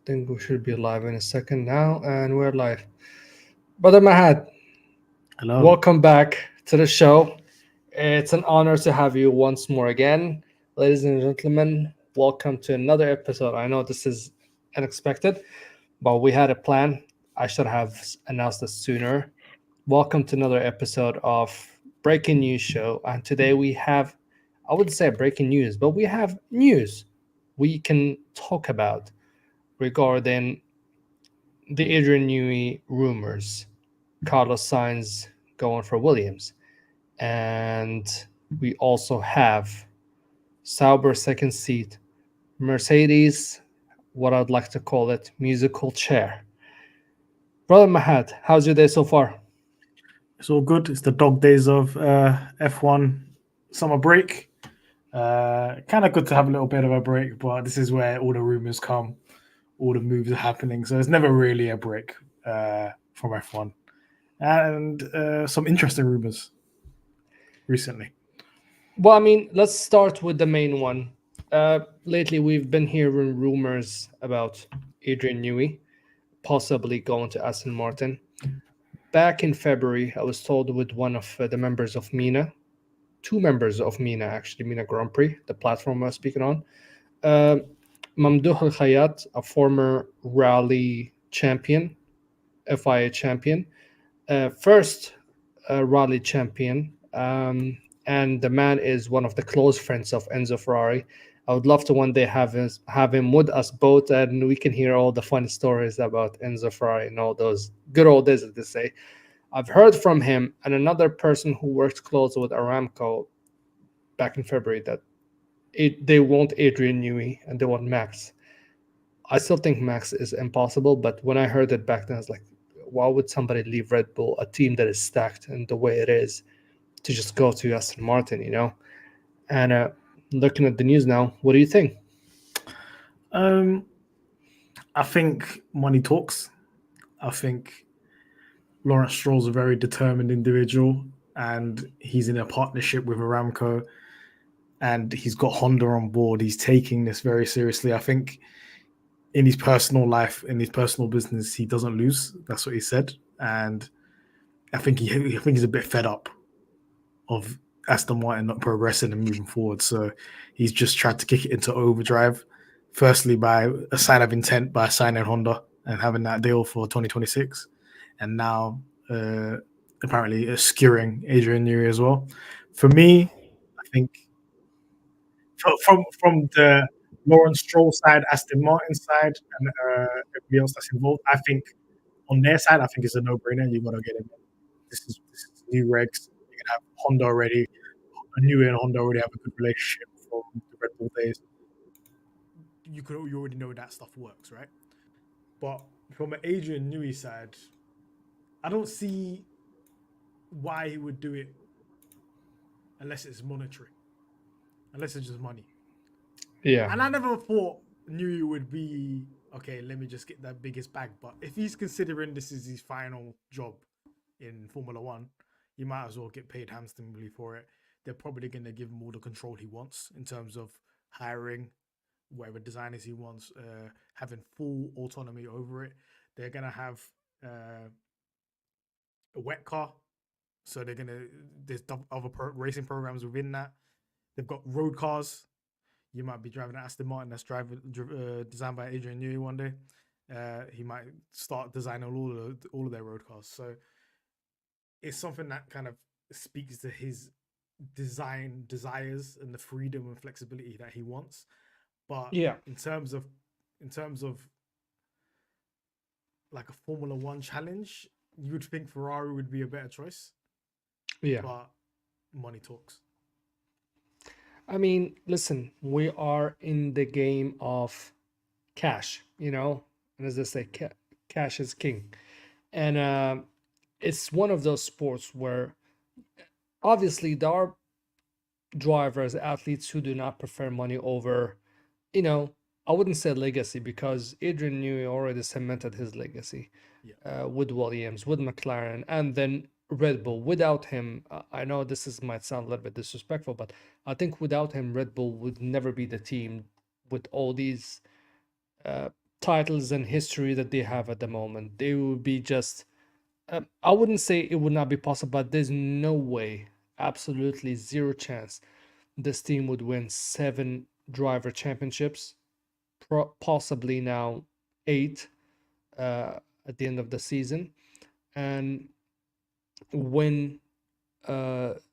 Think we should be live in a second now, and we're live. Brother Mahad, Hello. welcome back to the show. It's an honor to have you once more again. Ladies and gentlemen, welcome to another episode. I know this is unexpected, but we had a plan. I should have announced this sooner. Welcome to another episode of Breaking News Show. And today we have, I wouldn't say breaking news, but we have news we can talk about regarding the Adrian Newey rumors, Carlos Sainz going for Williams, and we also have Sauber second seat, Mercedes, what I'd like to call it, musical chair. Brother Mahad, how's your day so far? It's all good. It's the dog days of F1 summer break. Kind of good to have a little bit of a break, but this is where all the rumors come, all the moves are happening. So it's never really a break from F1. And some interesting rumors recently. Well, I mean, let's start with the main one. Lately, we've been hearing rumors about Adrian Newey possibly going to Aston Martin. Back in February, I was told with one of the members of Mina, two members of Mina actually, Mina Grand Prix, the platform I was speaking on. Uh, Mamdouh Al Khayat, a former rally champion, FIA champion, first rally champion, and the man is one of the close friends of Enzo Ferrari. I would love to one day have him with us both, and we can hear all the funny stories about Enzo Ferrari and all those good old days, as they say. I've heard from him and another person who worked close with Aramco back in February that they want Adrian Newey and they want Max. I still think Max is impossible, but when I heard it back then, I was like, why would somebody leave Red Bull, a team that is stacked and the way it is, to just go to Aston Martin, you know? And looking at the news now, what do you think? Um, I think money talks. I think Lawrence Stroll's a very determined individual, and he's in a partnership with Aramco, and he's got Honda on board. He's taking this very seriously. I think in his personal life, in his personal business, he doesn't lose. That's what he said, and I think he's a bit fed up of Aston Martin not progressing and moving forward. So he's just tried to kick it into overdrive. Firstly, by a sign of intent by signing Honda and having that deal for 2026, and now uh, apparently skewering Adrian Newey as well. For me, I think from the Lawrence Stroll side, Aston Martin side, and everybody else that's involved, I think on their side, I think it's a no-brainer. You got to get him in. This is new regs. You can have Honda already. New and Honda already have a good relationship from the Red Bull days. You already know that stuff works, right? But from an Adrian Newey side, I don't see why he would do it unless it's monetary, unless it's just money. Yeah, And I never thought Newey would be okay. Let me just get that biggest bag. But if he's considering this is his final job in Formula One, you might as well get paid handsomely for it. They're probably going to give him all the control he wants in terms of hiring whatever designers he wants, having full autonomy over it. They're going to have uh, a wet car. So there's other racing programs within that. They've got road cars. You might be driving an Aston Martin that's designed by Adrian Newey one day. He might start designing all of their road cars. So it's something that kind of speaks to his design desires and the freedom and flexibility that he wants. But yeah, in terms of like a Formula One challenge, you would think Ferrari would be a better choice, yeah. but money talks. I mean, listen, we are in the game of cash, you know, and as they say, cash is king. And it's one of those sports where obviously there are drivers, athletes who do not prefer money over, you know, I wouldn't say legacy because Adrian Newey already cemented his legacy Yeah, with Williams, with McLaren, and then Red Bull. Without him, I know might sound a little bit disrespectful, but I think without him, Red Bull would never be the team with all these uh, titles and history that they have at the moment. They would be just, I wouldn't say it would not be possible, but there's no way, absolutely zero chance, this team would win 7 driver championships, possibly now 8 at the end of the season, and win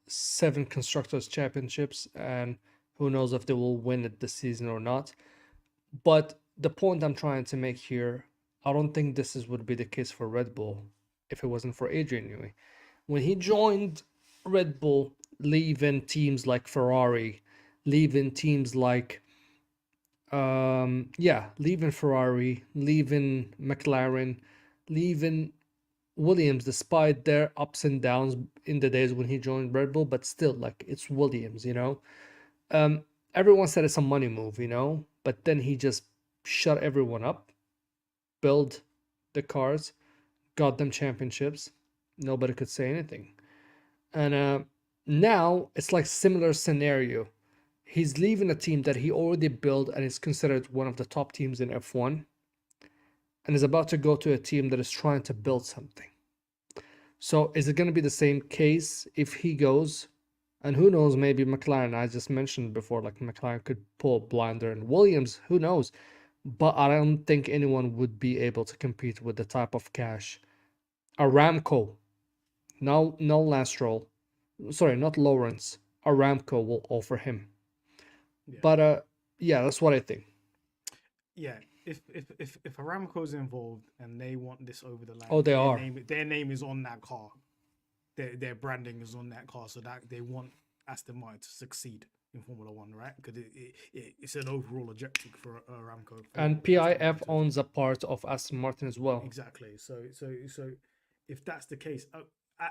7 constructors championships, and who knows if they will win it this season or not. But the point I'm trying to make here, I don't think would be the case for Red Bull if it wasn't for Adrian Newey. When he joined Red Bull, leaving teams like Ferrari, leaving teams like leaving Ferrari, leaving McLaren, leaving Williams, despite their ups and downs in the days when he joined Red Bull, but still, like, it's Williams, you know. Everyone said it's a money move, you know, but then he just shut everyone up, built the cars, got them championships. Nobody could say anything. And now it's like similar scenario. He's leaving a team that he already built and is considered one of the top teams in F1, and is about to go to a team that is trying to build something. So is it going to be the same case if he goes? And who knows, maybe McLaren, I just mentioned before, like McLaren could pull a blinder, and Williams, who knows? But I don't think anyone would be able to compete with the type of cash. Aramco, no Lance Stroll, sorry, not Lawrence, Aramco will offer him. Yeah. But yeah, that's what I think. Yeah, if Aramco's involved and they want this over the line, Oh, they are. their name is on that car. Their branding is on that car, so that they want Aston Martin to succeed in Formula One, right? Because it's an overall objective for Aramco. And PIF owns a part of Aston Martin as well. Exactly. So if that's the case,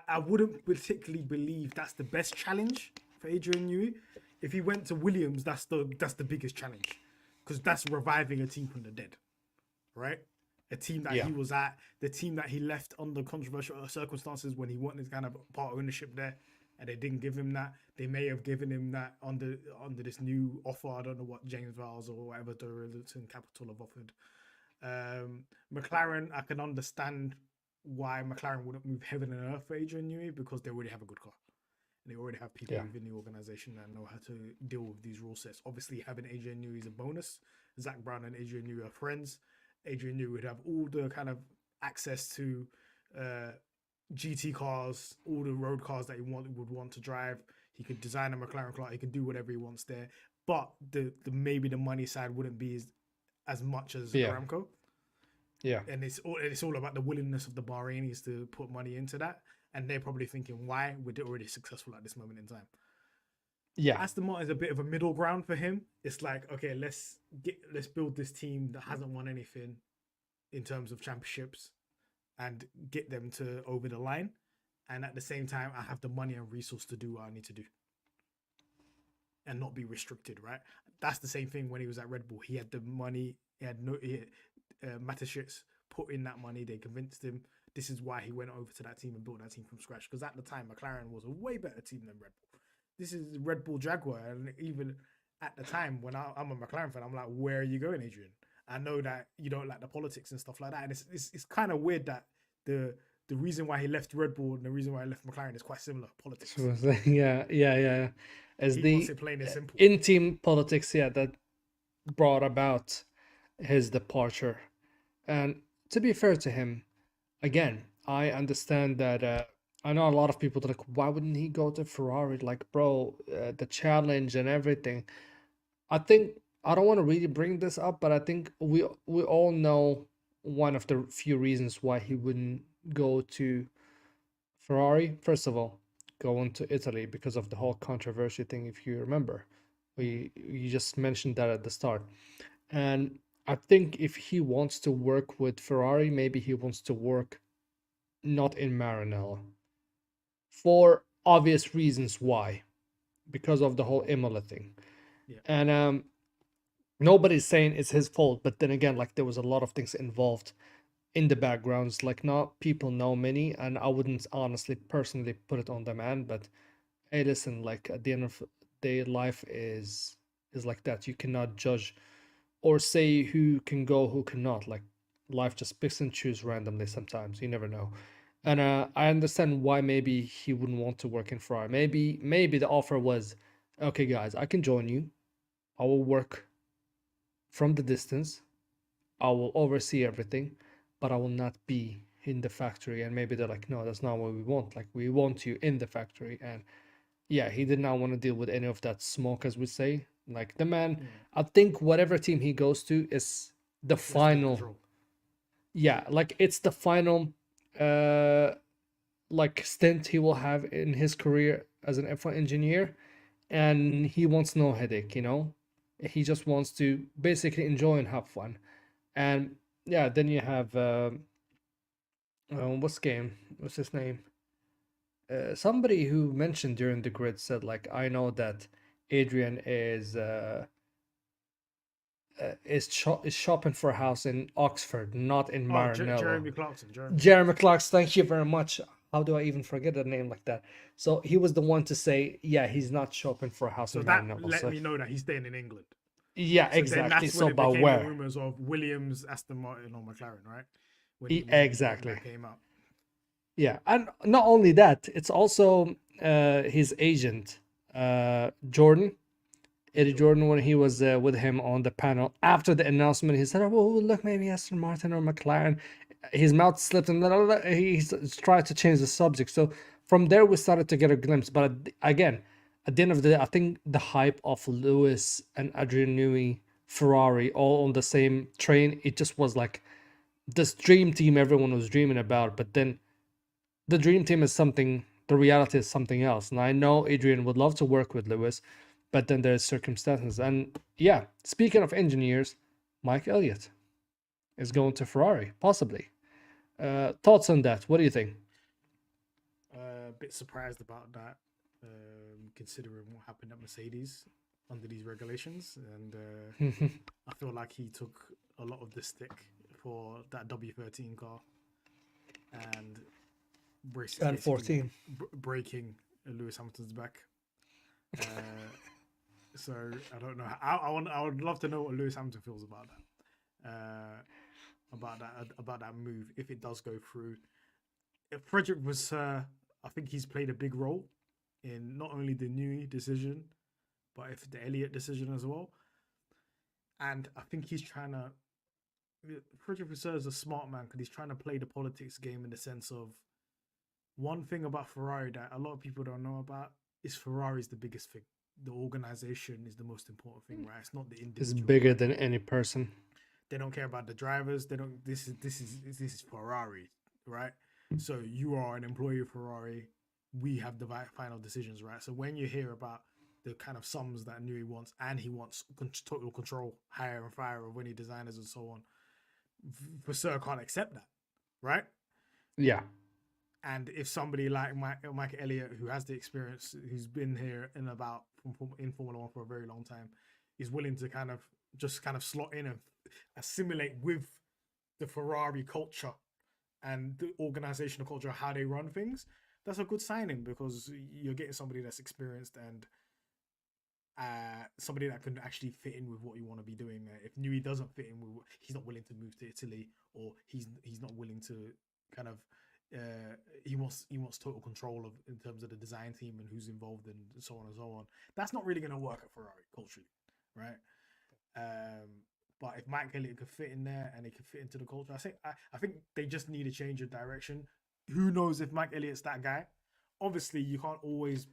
I wouldn't particularly believe that's the best challenge for Adrian Newey. If he went to Williams, that's the biggest challenge, because that's reviving a team from the dead, right? A team that he was at, the team that he left under controversial circumstances when he wanted kind of part ownership there, and they didn't give him that. They may have given him that under this new offer. I don't know what James Vowles or whatever Dorilton Capital have offered. McLaren, I can understand why McLaren wouldn't move heaven and earth for Adrian Newey, because they already have a good car. They already have people within the organization that know how to deal with these rule sets. Obviously, having Adrian Newey is a bonus. Zach Brown and Adrian Newey are friends. Adrian Newey would have all the kind of access to GT cars, all the road cars that he would want to drive. He could design a McLaren car. He could do whatever he wants there. But the maybe the money side wouldn't be as much as Aramco. Yeah, and it's all about the willingness of the Bahrainis to put money into that. And they're probably thinking, why? We're already successful at this moment in time. Yeah. Aston Martin is a bit of a middle ground for him. It's like, okay, let's build this team that hasn't won anything in terms of championships and get them to over the line. And at the same time, I have the money and resource to do what I need to do and not be restricted, right? That's the same thing when he was at Red Bull. He had the money. Mateschitz put in that money. They convinced him. This is why he went over to that team and built that team from scratch. Because at the time, McLaren was a way better team than Red Bull. This is Red Bull Jaguar. And even at the time, when I'm a McLaren fan, I'm like, where are you going, Adrian? I know that you don't like the politics and stuff like that. And it's kind of weird that the reason why he left Red Bull and the reason why he left McLaren is quite similar. Politics. Yeah. As he the plain and simple. In-team politics, that brought about his departure. And to be fair to him, again, I understand that I know a lot of people that are like, why wouldn't he go to Ferrari? Like, bro, the challenge and everything. I think I don't want to really bring this up, but I think we all know one of the few reasons why he wouldn't go to Ferrari. First of all, going to Italy because of the whole controversy thing, if you remember. You just mentioned that at the start. And I think if he wants to work with Ferrari, maybe he wants to work not in Maranello. For obvious reasons why. Because of the whole Imola thing. Yeah. And nobody's saying it's his fault, but then again, like, there was a lot of things involved in the backgrounds. Like, not people know many, and I wouldn't honestly personally put it on the man, but hey, listen, like, at the end of the day, life is like that. You cannot judge or say who can go, who cannot. Like life just picks and choose randomly sometimes. You never know. And I understand why maybe he wouldn't want to work in Ferrari. Maybe the offer was, okay, guys, I can join you. I will work from the distance. I will oversee everything, but I will not be in the factory. And maybe they're like, no, that's not what we want. Like we want you in the factory. And yeah, he did not want to deal with any of that smoke, as we say. Like the man, Yeah. I think whatever team he goes to is the Let's take final. control. Yeah, like it's the final like stint he will have in his career as an F1 engineer, and he wants no headache, you know. He just wants to basically enjoy and have fun. And yeah, then you have what's his name? Somebody who mentioned during the grid said like, I know that Adrian is shopping for a house in Oxford, not in Oh, Maranello. Jeremy Clarkson. Jeremy Clarkson, thank you very much. How do I even forget a name like that? So he was the one to say, yeah, he's not shopping for a house So in that Maranello. let So me know that he's staying in England. yeah, So then exactly. that's So when it but became the where? rumors of Williams, Aston Martin, or McLaren, right? When Exactly. that came out. Yeah, and not only that, it's also his agent, Jordan. Eddie Jordan, when he was with him on the panel after the announcement, he said, "Oh, well, look, maybe Aston Martin or McLaren." His mouth slipped, and he tried to change the subject. So from there, we started to get a glimpse. But again, at the end of the day, I think the hype of Lewis and Adrian Newey, Ferrari, all on the same train, it just was like this dream team everyone was dreaming about. But then the dream team is something, the reality is something else. And I know Adrian would love to work with Lewis, but then there's circumstances. And yeah, speaking of engineers, Mike Elliott is going to Ferrari, possibly. Thoughts on that? What do you think? A bit surprised about that, considering what happened at Mercedes under these regulations, and I feel like he took a lot of the stick for that W13 car, and And 14. breaking Lewis Hamilton's back. So I don't know. I would love to know what Lewis Hamilton feels about that. About that move if it does go through. If Frederick was, I think he's played a big role in not only the Newey decision, but if the Elliott decision as well. And I think he's trying to. Frederick Vasseur is a smart man because he's trying to play the politics game in the sense of one thing about Ferrari that a lot of people don't know about is Ferrari's the biggest thing. The organization is the most important thing, right? It's not the individual. It's bigger than any person. They don't care about the drivers. They don't. This is Ferrari, right? So you are an employee of Ferrari. We have the final decisions, right? So when you hear about the kind of sums that Newey wants, and he wants total control, hire and fire of any designers and so on, Vasseur can't accept that, right? Yeah. And if somebody like Mike Elliott, who has the experience, who's been here in Formula One for a very long time, is willing to kind of slot in and assimilate with the Ferrari culture and the organizational culture, how they run things, that's a good signing because you're getting somebody that's experienced and somebody that can actually fit in with what you want to be doing there. If Newey doesn't fit in with, he's not willing to move to Italy, or he's not willing to kind of he wants total control of in terms of the design team and who's involved and so on and so on. That's not really going to work at Ferrari culturally, right? But if Mike Elliott could fit in there and he could fit into the culture, I think they just need a change of direction. Who knows if Mike Elliott's that guy? Obviously, you can't always.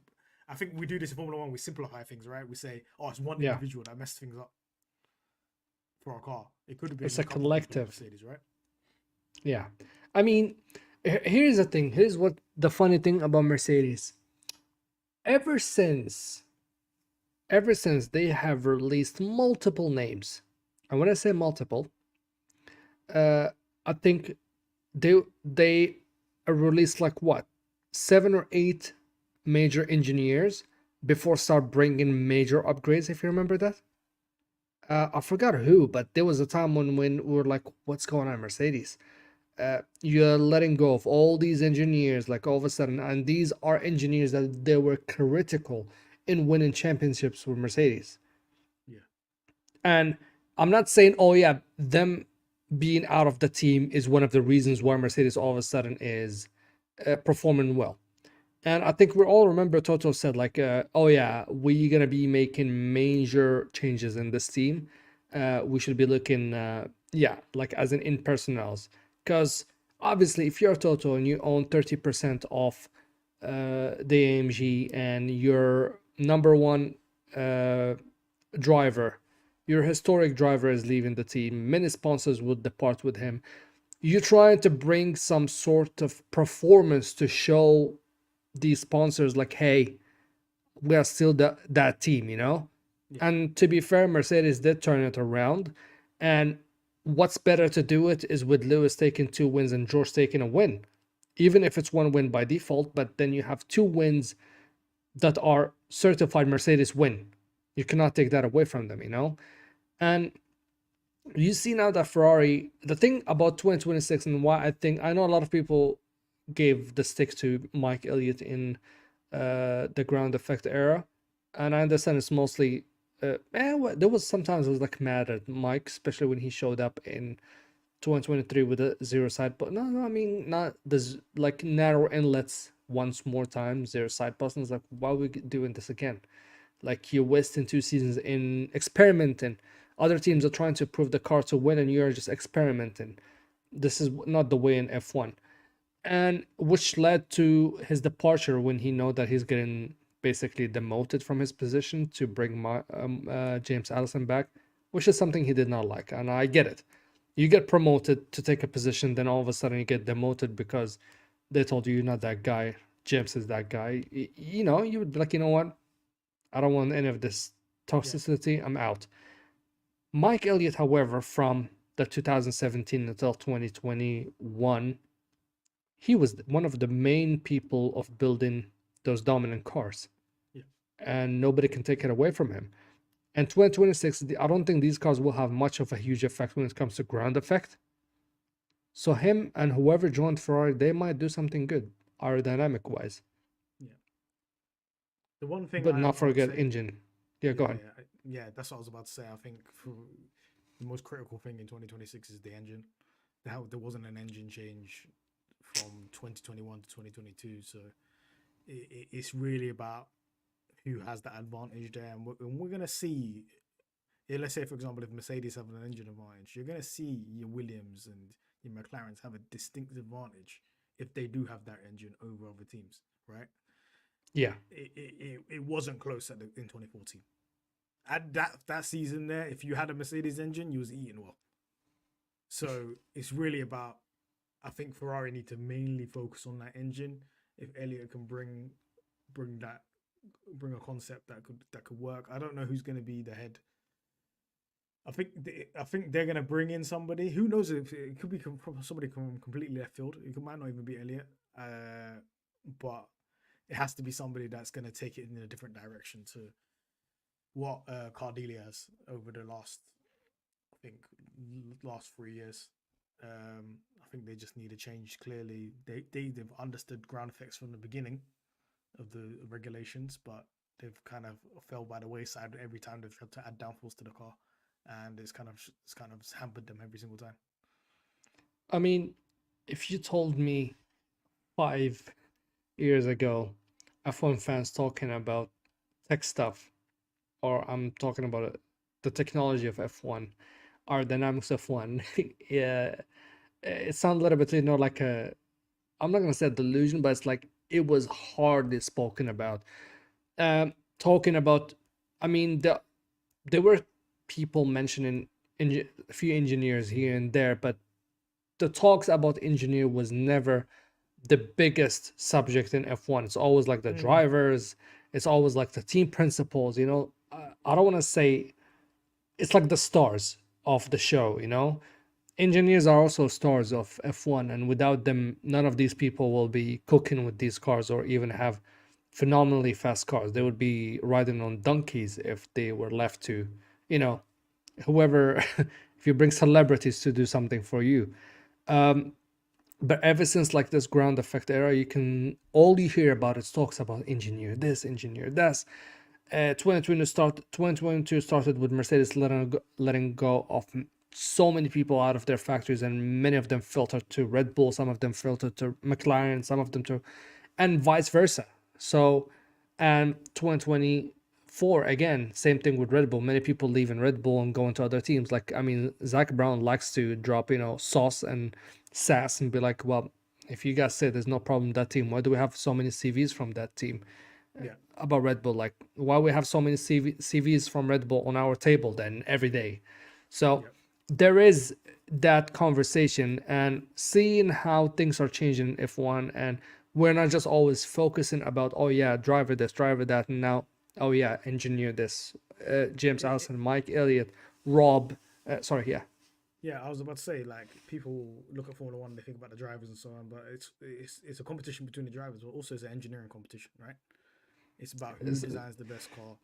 I think we do this in Formula One. We simplify things, right? We say, "Oh, it's one individual that messed things up for a car." It could have been it's a collective, Mercedes, right? Yeah, I mean, here's the thing. Here's what the funny thing about Mercedes. Ever since they have released multiple names, and when I say multiple, I think they released like what 7 or 8 major engineers before start bringing major upgrades. If you remember that, I forgot who, but there was a time when we were like, "What's going on, Mercedes?" You're letting go of all these engineers like all of a sudden, and these are engineers that they were critical in winning championships with Mercedes. Yeah. And I'm not saying, oh yeah, them being out of the team is one of the reasons why Mercedes all of a sudden is performing well. And I think we all remember Toto said like, oh yeah, we're gonna be making major changes in this team. We should be looking, yeah, like as in personnels, because obviously if you're Toto and you own 30% of the AMG and your number one driver, your historic driver is leaving the team, many sponsors would depart with him. You're trying to bring some sort of performance to show these sponsors like, hey, we are still that team, you know. Yeah. And to be fair, Mercedes did turn it around, and what's better to do it is with Lewis taking 2 wins and George taking a win, even if it's 1 win by default, but then you have 2 wins that are certified Mercedes win. You cannot take that away from them, you know. And you see now that Ferrari, the thing about 2026 and why I know a lot of people gave the stick to Mike Elliott in the ground effect era, and I understand it's mostly there was sometimes I was like mad at Mike, especially when he showed up in 2023 with a zero side, but no, I mean not the like narrow inlets once more time, zero side buttons. Like, why are we doing this again? Like, you're wasting 2 seasons in experimenting. Other teams are trying to improve the car to win, and you're just experimenting. This is not the way in F1, and which led to his departure when he know that he's getting basically demoted from his position to bring James Allison back, which is something he did not like, and I get it. You get promoted to take a position, then all of a sudden you get demoted because they told you you're not that guy. James is that guy. You know, you would be like, you know what? I don't want any of this toxicity. I'm out. Mike Elliott, however, from the 2017 until 2021, he was one of the main people of building those dominant cars. Yeah. And nobody can take it away from him. And 2026, I don't think these cars will have much of a huge effect when it comes to ground effect. So him and whoever joined Ferrari, they might do something good aerodynamic wise. Yeah. The one thing, But I not would forget say, engine. Yeah, go ahead. yeah, that's what I was about to say. I think the most critical thing in 2026 is the engine. There wasn't an engine change from 2021 to 2022, so it's really about who has that advantage there, and we're gonna see. Let's say, for example, if Mercedes have an engine advantage, you're gonna see your Williams and your McLarens have a distinct advantage if they do have that engine over other teams, right? Yeah. It wasn't close in 2014. At that season there, if you had a Mercedes engine, you was eating well. So it's really about, I think Ferrari need to mainly focus on that engine. If Elliott can bring a concept that could work. I don't know who's going to be the head. I think they're going to bring in somebody. Who knows if it could be somebody from completely left field. It might not even be Elliott. But it has to be somebody that's going to take it in a different direction to what Cardelia has over the last 3 years. I think they just need a change. Clearly, they've understood ground effects from the beginning of the regulations, but they've kind of fell by the wayside every time they've tried to add downforce to the car, and it's kind of hampered them every single time. I mean, if you told me 5 years ago, F1 fans talking about tech stuff, or I'm talking about the technology of F1, aerodynamics of F1, yeah, it sounds a little bit, like I'm not gonna say delusion, but it's like it was hardly spoken about. Talking about, I mean, there were people mentioning a few engineers here and there, but the talks about engineer was never the biggest subject in F1. It's always like the drivers, it's always like the team principals, I don't want to say it's like the stars of the show, Engineers are also stars of F1, and without them, none of these people will be cooking with these cars or even have phenomenally fast cars. They would be riding on donkeys if they were left to, whoever, if you bring celebrities to do something for you. But ever since like this ground effect era, all you hear about is talks about engineer this, engineer that. 2022 started with Mercedes letting go of so many people out of their factories, and many of them filtered to Red Bull, some of them filtered to McLaren, some of them to, and vice versa. So, and 2024 again, same thing with Red Bull. Many people leaving Red Bull and going to other teams. Like, I mean, Zach Brown likes to drop, sauce and sass and be like, well, if you guys say there's no problem with that team, why do we have so many CVs from that team Yeah. about Red Bull? Like, why we have so many CVs from Red Bull on our table then every day? So Yep. there is that conversation, and seeing how things are changing in F1, and we're not just always focusing about, oh yeah, driver this, driver that, and now, oh yeah, engineer this. James It- Allison, Mike Elliott, Rob, sorry, yeah. Yeah, I was about to say, like, people look at Formula One, they think about the drivers and so on, but it's a competition between the drivers, but also it's an engineering competition, right? It's about who It's- designs the best car,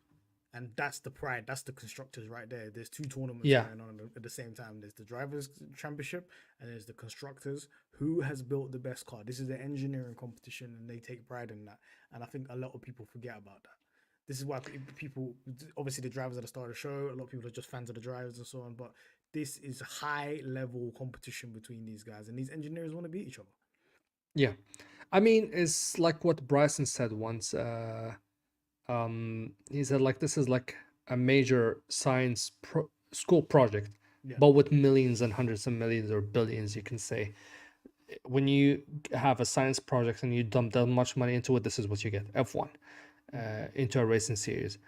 and that's the pride. That's the constructors right there. There's two tournaments Yeah. going on at the same time. There's the drivers' championship, and there's the constructors. Who has built the best car? This is the engineering competition, and they take pride in that. And I think a lot of people forget about that. This is why people, obviously, the drivers at the start of the show. A lot of people are just fans of the drivers and so on. But this is high level competition between these guys, and these engineers want to beat each other. Yeah. I mean, it's like what Bryson said once. He said, like, this is like a major science school project, Yeah. but with millions and hundreds of millions or billions, you can say. When you have a science project and you dump that much money into it, this is what you get: F1 into a racing series.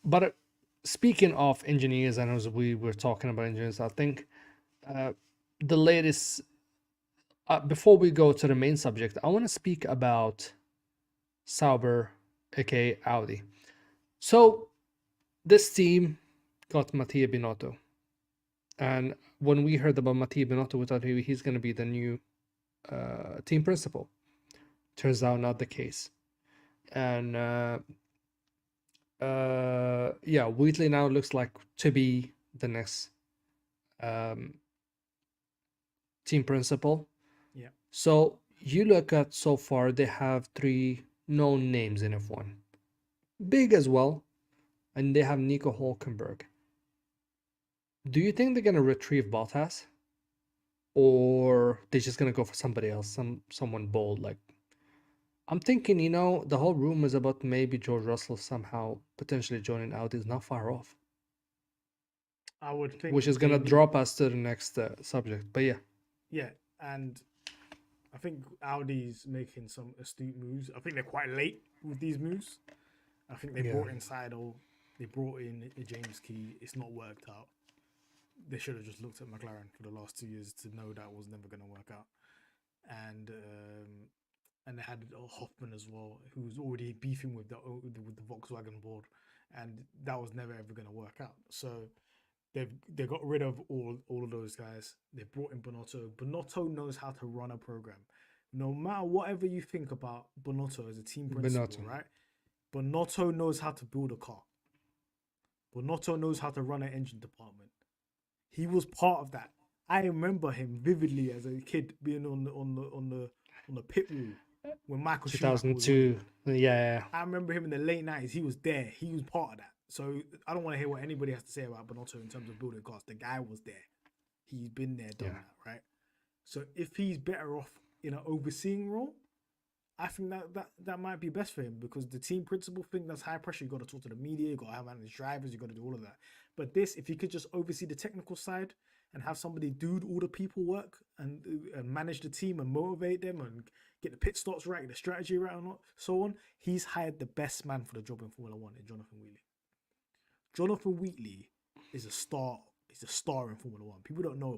But speaking of engineers, and as we were talking about engineers, I think the latest. Before we go to the main subject, I want to speak about Sauber, aka Audi. So this team got Mattia Binotto, and when we heard about Mattia Binotto, we thought he's going to be the new team principal. Turns out not the case. And yeah, Wheatley now looks like to be the next team principal. Yeah. So you look at so far, they have 3 known names in F1, big as well, and they have Nico Hulkenberg. Do you think they're gonna retrieve Bottas, or they're just gonna go for somebody else, someone bold? Like, I'm thinking, the whole rumors about maybe George Russell somehow potentially joining Audi is not far off, I would think, which is they gonna need- drop us to the next subject. But yeah, Yeah, and I think Audi's making some astute moves. I think they're quite late with these moves. I think they Yeah. brought in Seidel, they brought in James Key. It's not worked out. They should have just looked at McLaren for the last 2 years to know that was never going to work out. And they had Hoffman as well, who was already beefing with the Volkswagen board, and that was never ever going to work out. So they got rid of all of those guys. They brought in Bonotto. Bonotto knows how to run a program. No matter whatever you think about Bonotto as a team principal, Binotto. right? Bonotto knows how to build a car. Bonotto knows how to run an engine department. He was part of that. I remember him vividly as a kid being on the pit wall when Michael Schumacher was winning. 2002. Yeah. I remember him in the late 90s. He was there. He was part of that. So I don't want to hear what anybody has to say about Bonotto in terms of building cars. The guy was there. He's been there, done Yeah. that, right? So if he's better off in an overseeing role, I think that might be best for him, because the team principal thing, that's high pressure. You got to talk to the media, you got to have managed drivers, you got to do all of that. But this, if you could just oversee the technical side and have somebody do all the people work and manage the team and motivate them and get the pit stops right, get the strategy right, and so on, he's hired the best man for the job in Formula One, in Jonathan Wheatley. Jonathan Wheatley is a star. He's a star in Formula One. People don't know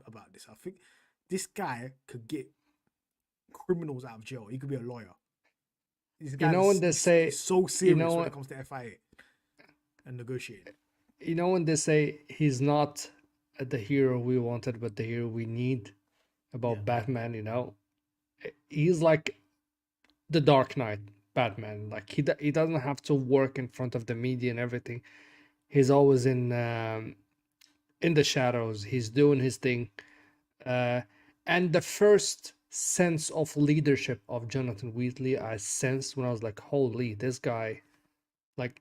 about this. I think this guy could get criminals out of jail. He could be a lawyer. This guy when they say, is so serious when what? it comes to FIA and negotiating. When they say he's not the hero we wanted, but the hero we need about Yeah. Batman, he's like the Dark Knight Batman. Like, he doesn't have to work in front of the media and everything. He's always in the shadows. He's doing his thing. And the first sense of leadership of Jonathan Wheatley I sensed when I was like, holy, this guy like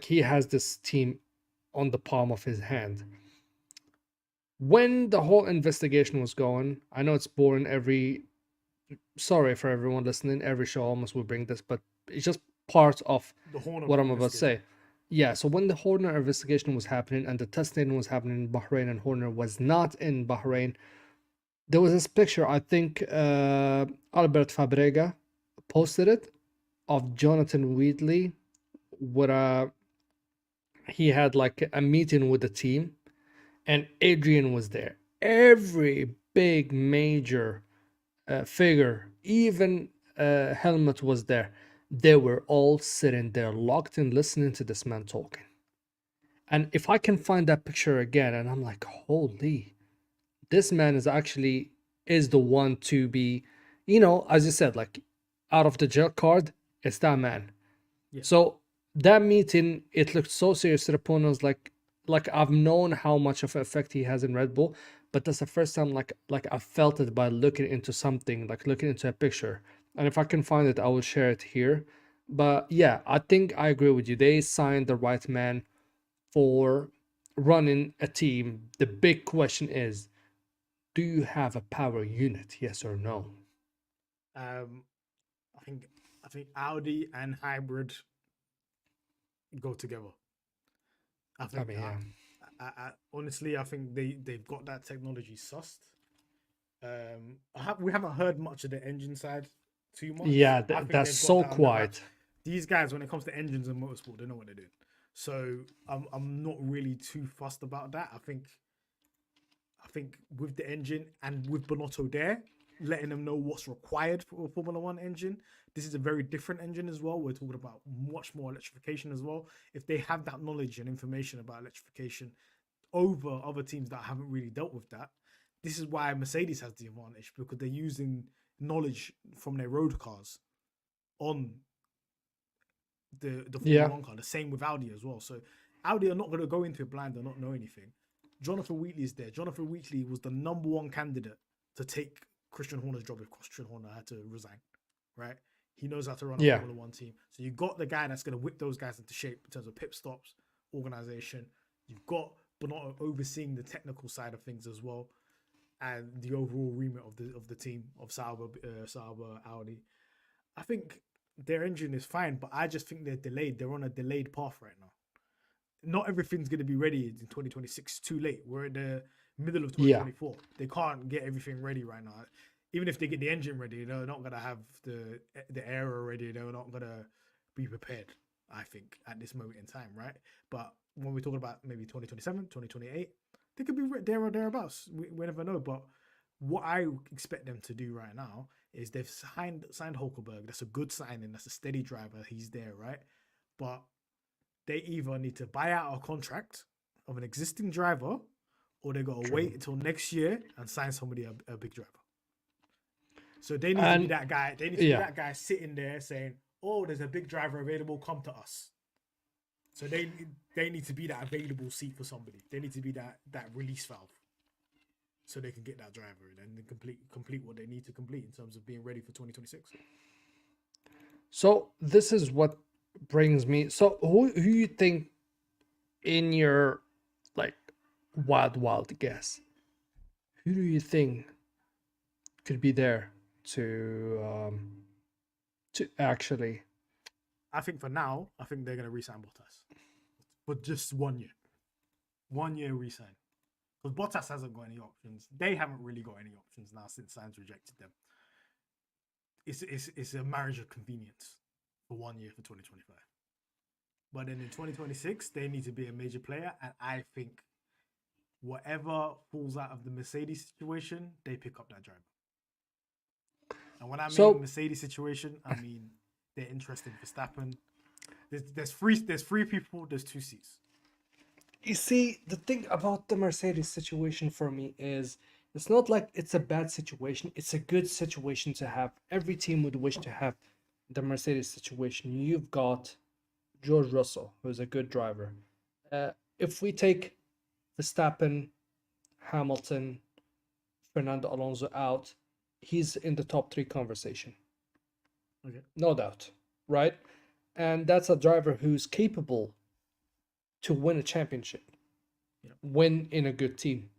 he has this team on the palm of his hand. When the whole investigation was going, I know it's boring. Sorry for everyone listening, every show almost will bring this, but it's just part of The Horner what I'm about to investigation. say. Yeah, so when the Horner investigation was happening and the testing was happening in Bahrain and Horner was not in Bahrain, there was this picture, I think Albert Fabrega posted it, of Jonathan Wheatley with he had like a meeting with the team and Adrian was there. Every big major figure, even Helmut was there. They were all sitting there locked in listening to this man talking. And if I can find that picture again, and I'm like, holy, this man is the one to be, as you said, like out of the jail card, it's that man. Yeah. So that meeting, it looked so serious to the opponents. Like I've known how much of an effect he has in Red Bull, but that's the first time like I felt it by looking into something, like looking into a picture. And if I can find it, I will share it here. But yeah, I think I agree with you. They signed the right man for running a team. The big question is, do you have a power unit? Yes or no? Um, I think Audi and hybrid go together. I I think mean, yeah. honestly, I think they've got that technology sussed. We haven't heard much of the engine side too much. Yeah, I think that's they've got so that under wraps. quiet. These guys, when it comes to engines and motorsport, they know what they're doing. So I'm not really too fussed about that. I think with the engine and with Bonotto there, letting them know what's required for a Formula One engine. This is a very different engine as well. We're talking about much more electrification as well. If they have that knowledge and information about electrification over other teams that haven't really dealt with that, this is why Mercedes has the advantage, because they're using knowledge from their road cars on the Formula Yeah. One car. The same with Audi as well. So Audi are not going to go into it blind and not know anything. Jonathan Wheatley is there. Jonathan Wheatley was the number one candidate to take Christian Horner's job if Christian Horner had to resign, right? He knows how to run a Yeah. Formula One team. So you got the guy that's going to whip those guys into shape in terms of pit stops, organization. You've got Bonotto overseeing the technical side of things as well, and the overall remit of the team of Sauber, Audi. I think their engine is fine, but I just think they're delayed. They're on a delayed path right now. Not everything's going to be ready in 2026. Too late. We're in the middle of Yeah. 2024. They can't get everything ready right now. Even if they get the engine ready, they're not going to have the aero ready. They're not going to be prepared, I think, at this moment in time, right? But when we're talking about maybe 2027, 2028, they could be there or thereabouts. We never know. But what I expect them to do right now is they've signed Hulkenberg. That's a good signing. That's a steady driver. He's there, right? But they either need to buy out a contract of an existing driver, or they got to wait until next year and sign somebody a big driver. So they need to be that guy. They need to be that guy sitting there saying, "Oh, there's a big driver available. Come to us." So they need to be that available seat for somebody. They need to be that release valve, so they can get that driver and then complete what they need to complete in terms of being ready for 2026. So this is what brings me. So who you think, in your like wild guess, who do you think could be there to actually? I think for now, I think they're going to re-sign Bottas for just 1 year. 1 year re-sign. Because Bottas hasn't got any options. They haven't really got any options now since Sainz rejected them. It's a marriage of convenience for 1 year for 2025. But then in 2026, they need to be a major player. And I think whatever falls out of the Mercedes situation, they pick up that driver. And when I mean Mercedes situation, I mean they're interested in Verstappen. There's three people, there's 2 seats. You see, the thing about the Mercedes situation for me is it's not like it's a bad situation. It's a good situation to have. Every team would wish to have the Mercedes situation. You've got George Russell, who's a good driver. If we take Verstappen, Hamilton, Fernando Alonso out, he's in the top 3 conversation. Okay. No doubt, right? and that's a driver who's capable to win a championship, Yep. win in a good team.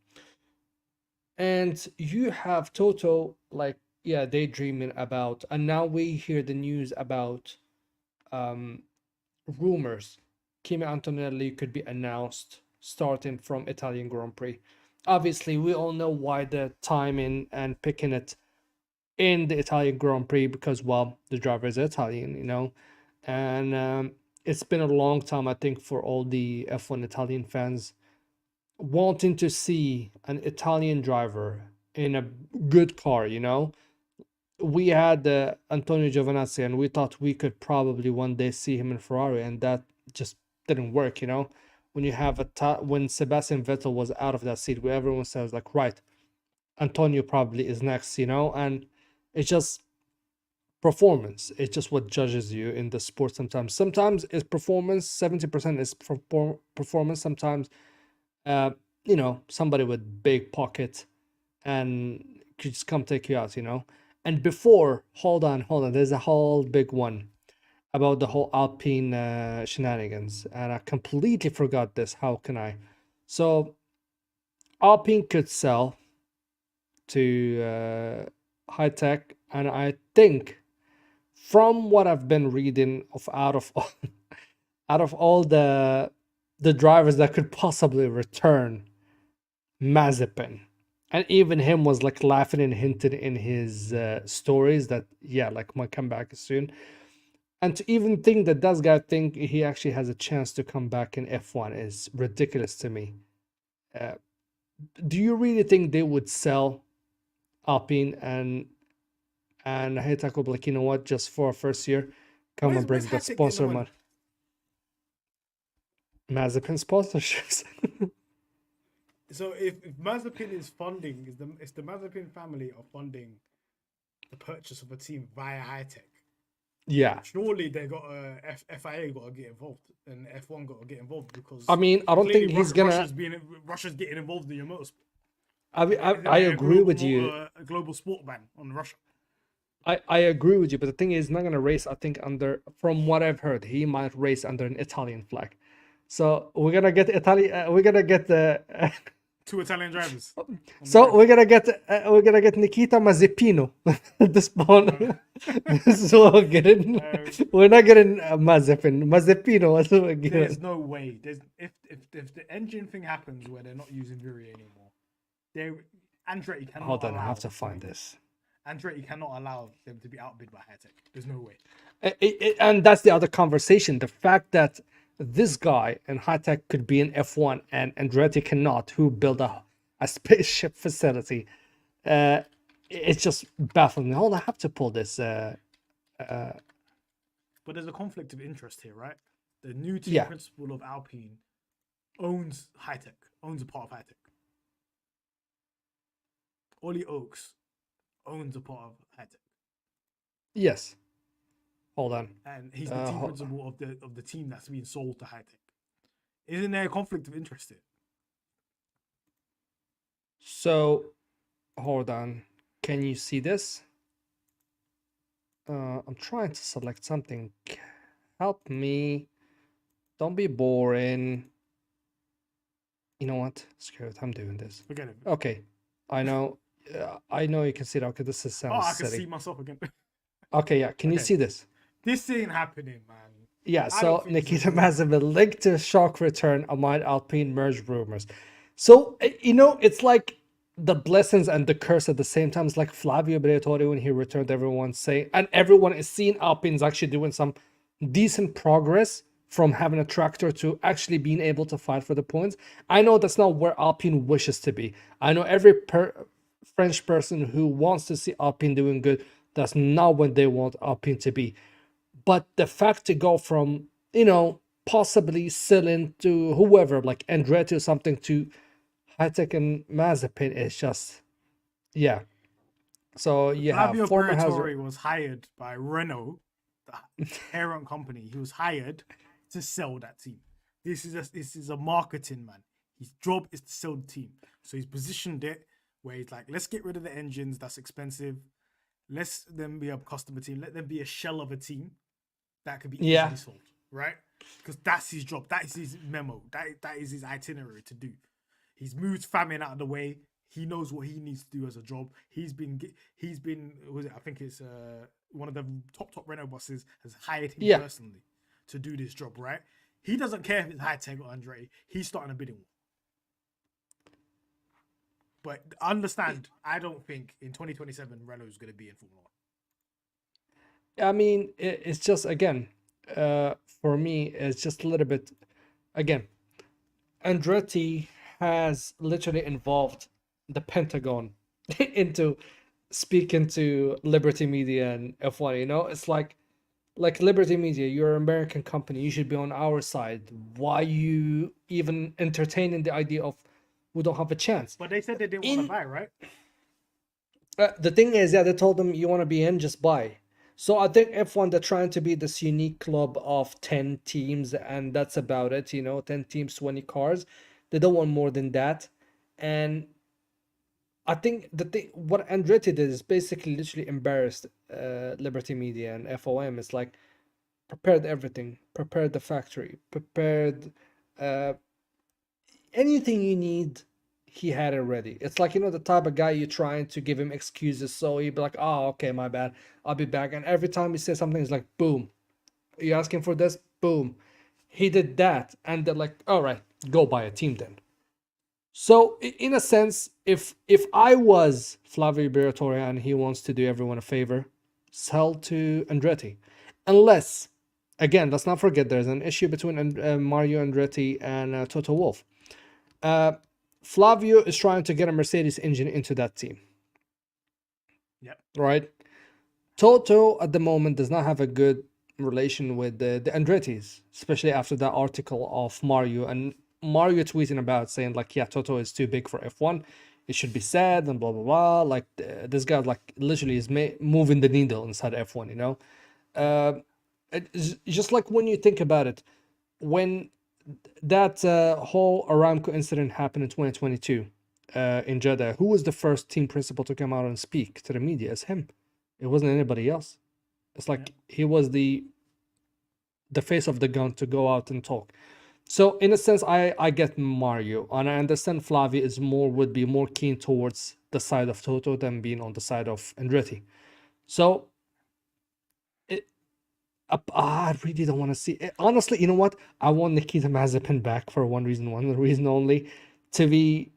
And you have Toto, like, yeah, daydreaming about, and now we hear the news about um, rumors. Kimi Antonelli could be announced starting from Italian Grand Prix. Obviously, we all know why the timing and picking it in the Italian Grand Prix because, well, the driver is Italian, and it's been a long time, I think, for all the F1 Italian fans wanting to see an Italian driver in a good car. We had Antonio Giovinazzi, and we thought we could probably one day see him in Ferrari, and that just didn't work. When you have when Sebastian Vettel was out of that seat, where everyone says like, right, Antonio probably is next, and it's just performance. It's just what judges you in the sport sometimes. Sometimes it's performance, 70% is performance. Sometimes, somebody with big pocket and could just come take you out. And before, hold on, there's a whole big one about the whole Alpine shenanigans, and I completely forgot this. How can I? So Alpine could sell to High Tech, and I think from what I've been reading of out of out of all the drivers that could possibly return, Mazepin, and even him was like laughing and hinting in his stories that yeah, like my comeback is soon. And to even think that that guy think he actually has a chance to come back in F1 is ridiculous to me. Uh, do you really think they would sell Alpine and Hayek will be like, you know what, just for a first year, come and Where's bring that Hattek getting the sponsor money? money. Mazepin sponsorships. So if Mazepin is funding, is the Mazepin family are funding the purchase of a team via High Tech? Yeah. Surely they got FIA got to get involved and F1 got to get involved because I mean, I don't think clearly he's gonna. Russia's getting involved in your motorsport. I agree with you. A global sport ban on Russia. I agree with you, but the thing is, he's not gonna race. I think from what I've heard, he might race under an Italian flag. So we're gonna get Italian. We're gonna get the. Two Italian drivers. So we're gonna get Nikita Mazepino at this point. This is what we're getting. We're not getting Mazepin. Mazepino. That's what we're getting. There's no way. If the engine thing happens where they're not using Viri anymore, Andretti cannot. Hold on, I have to find this. Andretti cannot allow them to be outbid by High Tech. There's no way. And that's the other conversation. The fact that this guy and High Tech could be in F1 and Andretti cannot, who built a spaceship facility, it's just baffling. Hold on, I have to pull this. But there's a conflict of interest here, right? The new team principal of Alpine owns High Tech, owns a part of High Tech. Ollie Oaks owns a part of High Tech. Yes. Hold on. And he's the team principal of the team that's being sold to High Tech. Isn't there a conflict of interest here? So, hold on. Can you see this? I'm trying to select something. Help me. Don't be boring. You know what? Screw it. I'm doing this. Forget it. Okay. I know. I know you can see that. Okay, this is sounds I can silly. see myself again. Okay, yeah. Can you see this? This ain't happening, man. Yeah, so Nikita Mazepin linked to shock return amid Alpine merge rumors. So, it's like the blessings and the curse at the same time. It's like Flavio Briatore when he returned, everyone's saying, and everyone is seeing Alpine's actually doing some decent progress from having a tractor to actually being able to fight for the points. I know that's not where Alpine wishes to be. I know every French person who wants to see Alpine doing good, that's not what they want Alpine to be. But the fact to go from, possibly selling to whoever, like Andretti or something, to High Tech and Mazepin is just, yeah. So you Flavio have former Briatore was hired by Renault, the parent company. He was hired to sell that team. This is a marketing man. His job is to sell the team. So he's positioned it where he's like, let's get rid of the engines. That's expensive. Let them be a customer team. Let them be a shell of a team. that could be Yeah, easily solved, right? Because that's his job. That is his memo. That is his itinerary to do. He's moved famine out of the way. He knows what he needs to do as a job. He's been was it? I think it's one of the top Renault bosses has hired him yeah. personally to do this job, right? He doesn't care if it's High-Tech or Andretti. He's starting a bidding war. But understand, I don't think in 2027 Renault is going to be in Formula One. I mean, it's just again, for me, it's just a little bit. Again, Andretti has literally involved the Pentagon into speaking to Liberty Media and F1. You know, it's like Liberty Media, you're an American company, you should be on our side. Why you even entertaining the idea of we don't have a chance? But they said they didn't want to In buy, right? the thing is, yeah, they told them you want to be in, just buy. So I think F1 they're trying to be this unique club of 10 teams, and that's about it. You know, 10 teams, 20 cars. They don't want more than that. And I think the thing what Andretti did is basically literally embarrassed Liberty Media and FOM. It's like prepared everything, prepared the factory, prepared uh, anything you need. He had it ready. It's like, you know, the type of guy you're trying to give him excuses, so he'd be like, oh, okay, my bad, I'll be back. And every time he says something, it's like, boom, you asking for this? Boom. He did that, and they're like, all right, go buy a team then. So in a sense, if I was Flavio Briatore and he wants to do everyone a favor, sell to Andretti, unless again, let's not forget there's an issue between Mario Andretti and Toto Wolff. Uh, Flavio is trying to get a Mercedes engine into that team, Yep. right? Toto at the moment does not have a good relation with the Andretti's, especially after that article of Mario and Mario tweeting about saying like, yeah, Toto is too big for F1. It should be said and blah blah blah. Like this guy like literally is moving the needle inside F1. You know, uh, it's just like when you think about it, when that whole Aramco incident happened in 2022 in Jeddah, who was the first team principal to come out and speak to the media? It's him. It wasn't anybody else. It's like he was the face of the gun to go out and talk. So in a sense, I get Mario, and I understand Flavio is would be more keen towards the side of Toto than being on the side of Andretti. So it, I really don't want to see it. Honestly, you know what? I want Nikita Mazepin back for one reason only, to be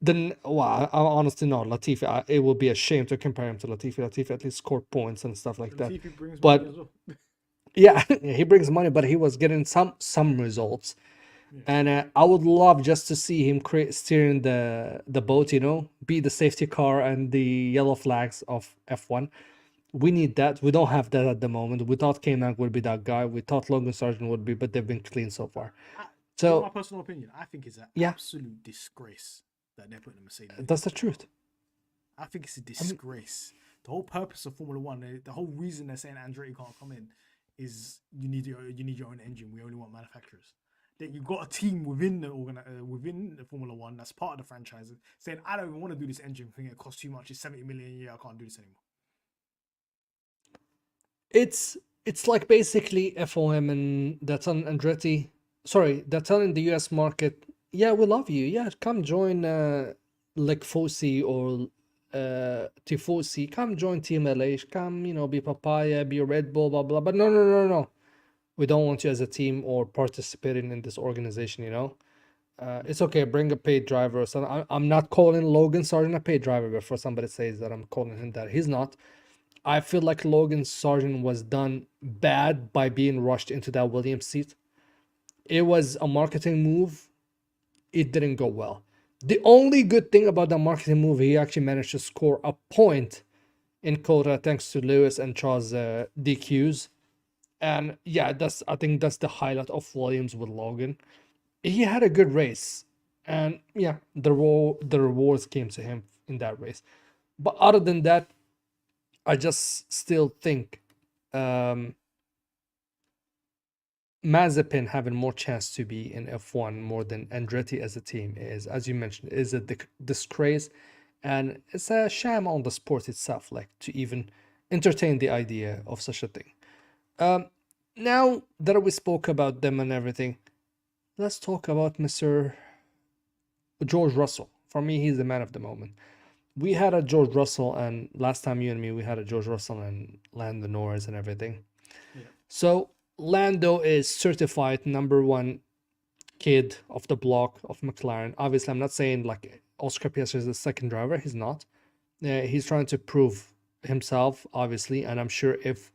then. Well, I honestly no Latifi. It will be a shame to compare him to Latifi. Latifi at least scored points and stuff like that. Latifi brings But money as well. yeah, he brings money, but he was getting some results. And I would love just to see him steering the boat, you know, be the safety car and the yellow flags of F1. We need that. We don't have that at the moment. We thought K-Mag would be that guy. We thought Logan Sargent would be, but they've been clean so far. You know my So personal opinion, I think it's an yeah, absolute disgrace that they're putting a Mercedes. that's the truth. I think it's a disgrace. The whole purpose of Formula One, the whole reason they're saying Andretti can't come in, is you need your own engine. We only want manufacturers. That you've got a team within the Formula One that's part of the franchise saying, I don't even want to do this engine thing. It costs too much. It's 70 million a year. I can't do this anymore. It's like basically FOM and that's on Andretti. Sorry, they're telling the US market, yeah, we love you. Yeah, come join Fosi or Tifosi. Come join Team LH. Come, you know, be Papaya, be Red Bull, blah blah. But no. We don't want you as a team or participating in this organization. You know, it's okay. Bring a paid driver or something. I'm not calling Logan Sargent a paid driver before somebody says that I'm calling him that. He's not. I feel like Logan Sargent was done bad by being rushed into that Williams seat. It was a marketing move. It didn't go well. The only good thing about the marketing move, he actually managed to score a point in Kota thanks to Lewis and Charles DQs. And yeah, I think that's the highlight of Williams with Logan. He had a good race, and yeah, the rewards came to him in that race. But other than that, I just still think Mazepin having more chance to be in F1 more than Andretti as a team is, as you mentioned, is a disgrace, and it's a sham on the sport itself, like to even entertain the idea of such a thing. now that we spoke about them and everything, let's talk about Mr. George Russell. For me, he's the man of the moment. We had a George Russell, and last time you and me, we had a George Russell and Lando Norris and everything. Yeah. So Lando is certified number one kid of the block of McLaren. Obviously, I'm not saying like Oscar Piastri is the second driver. He's not. He's trying to prove himself, obviously, and I'm sure if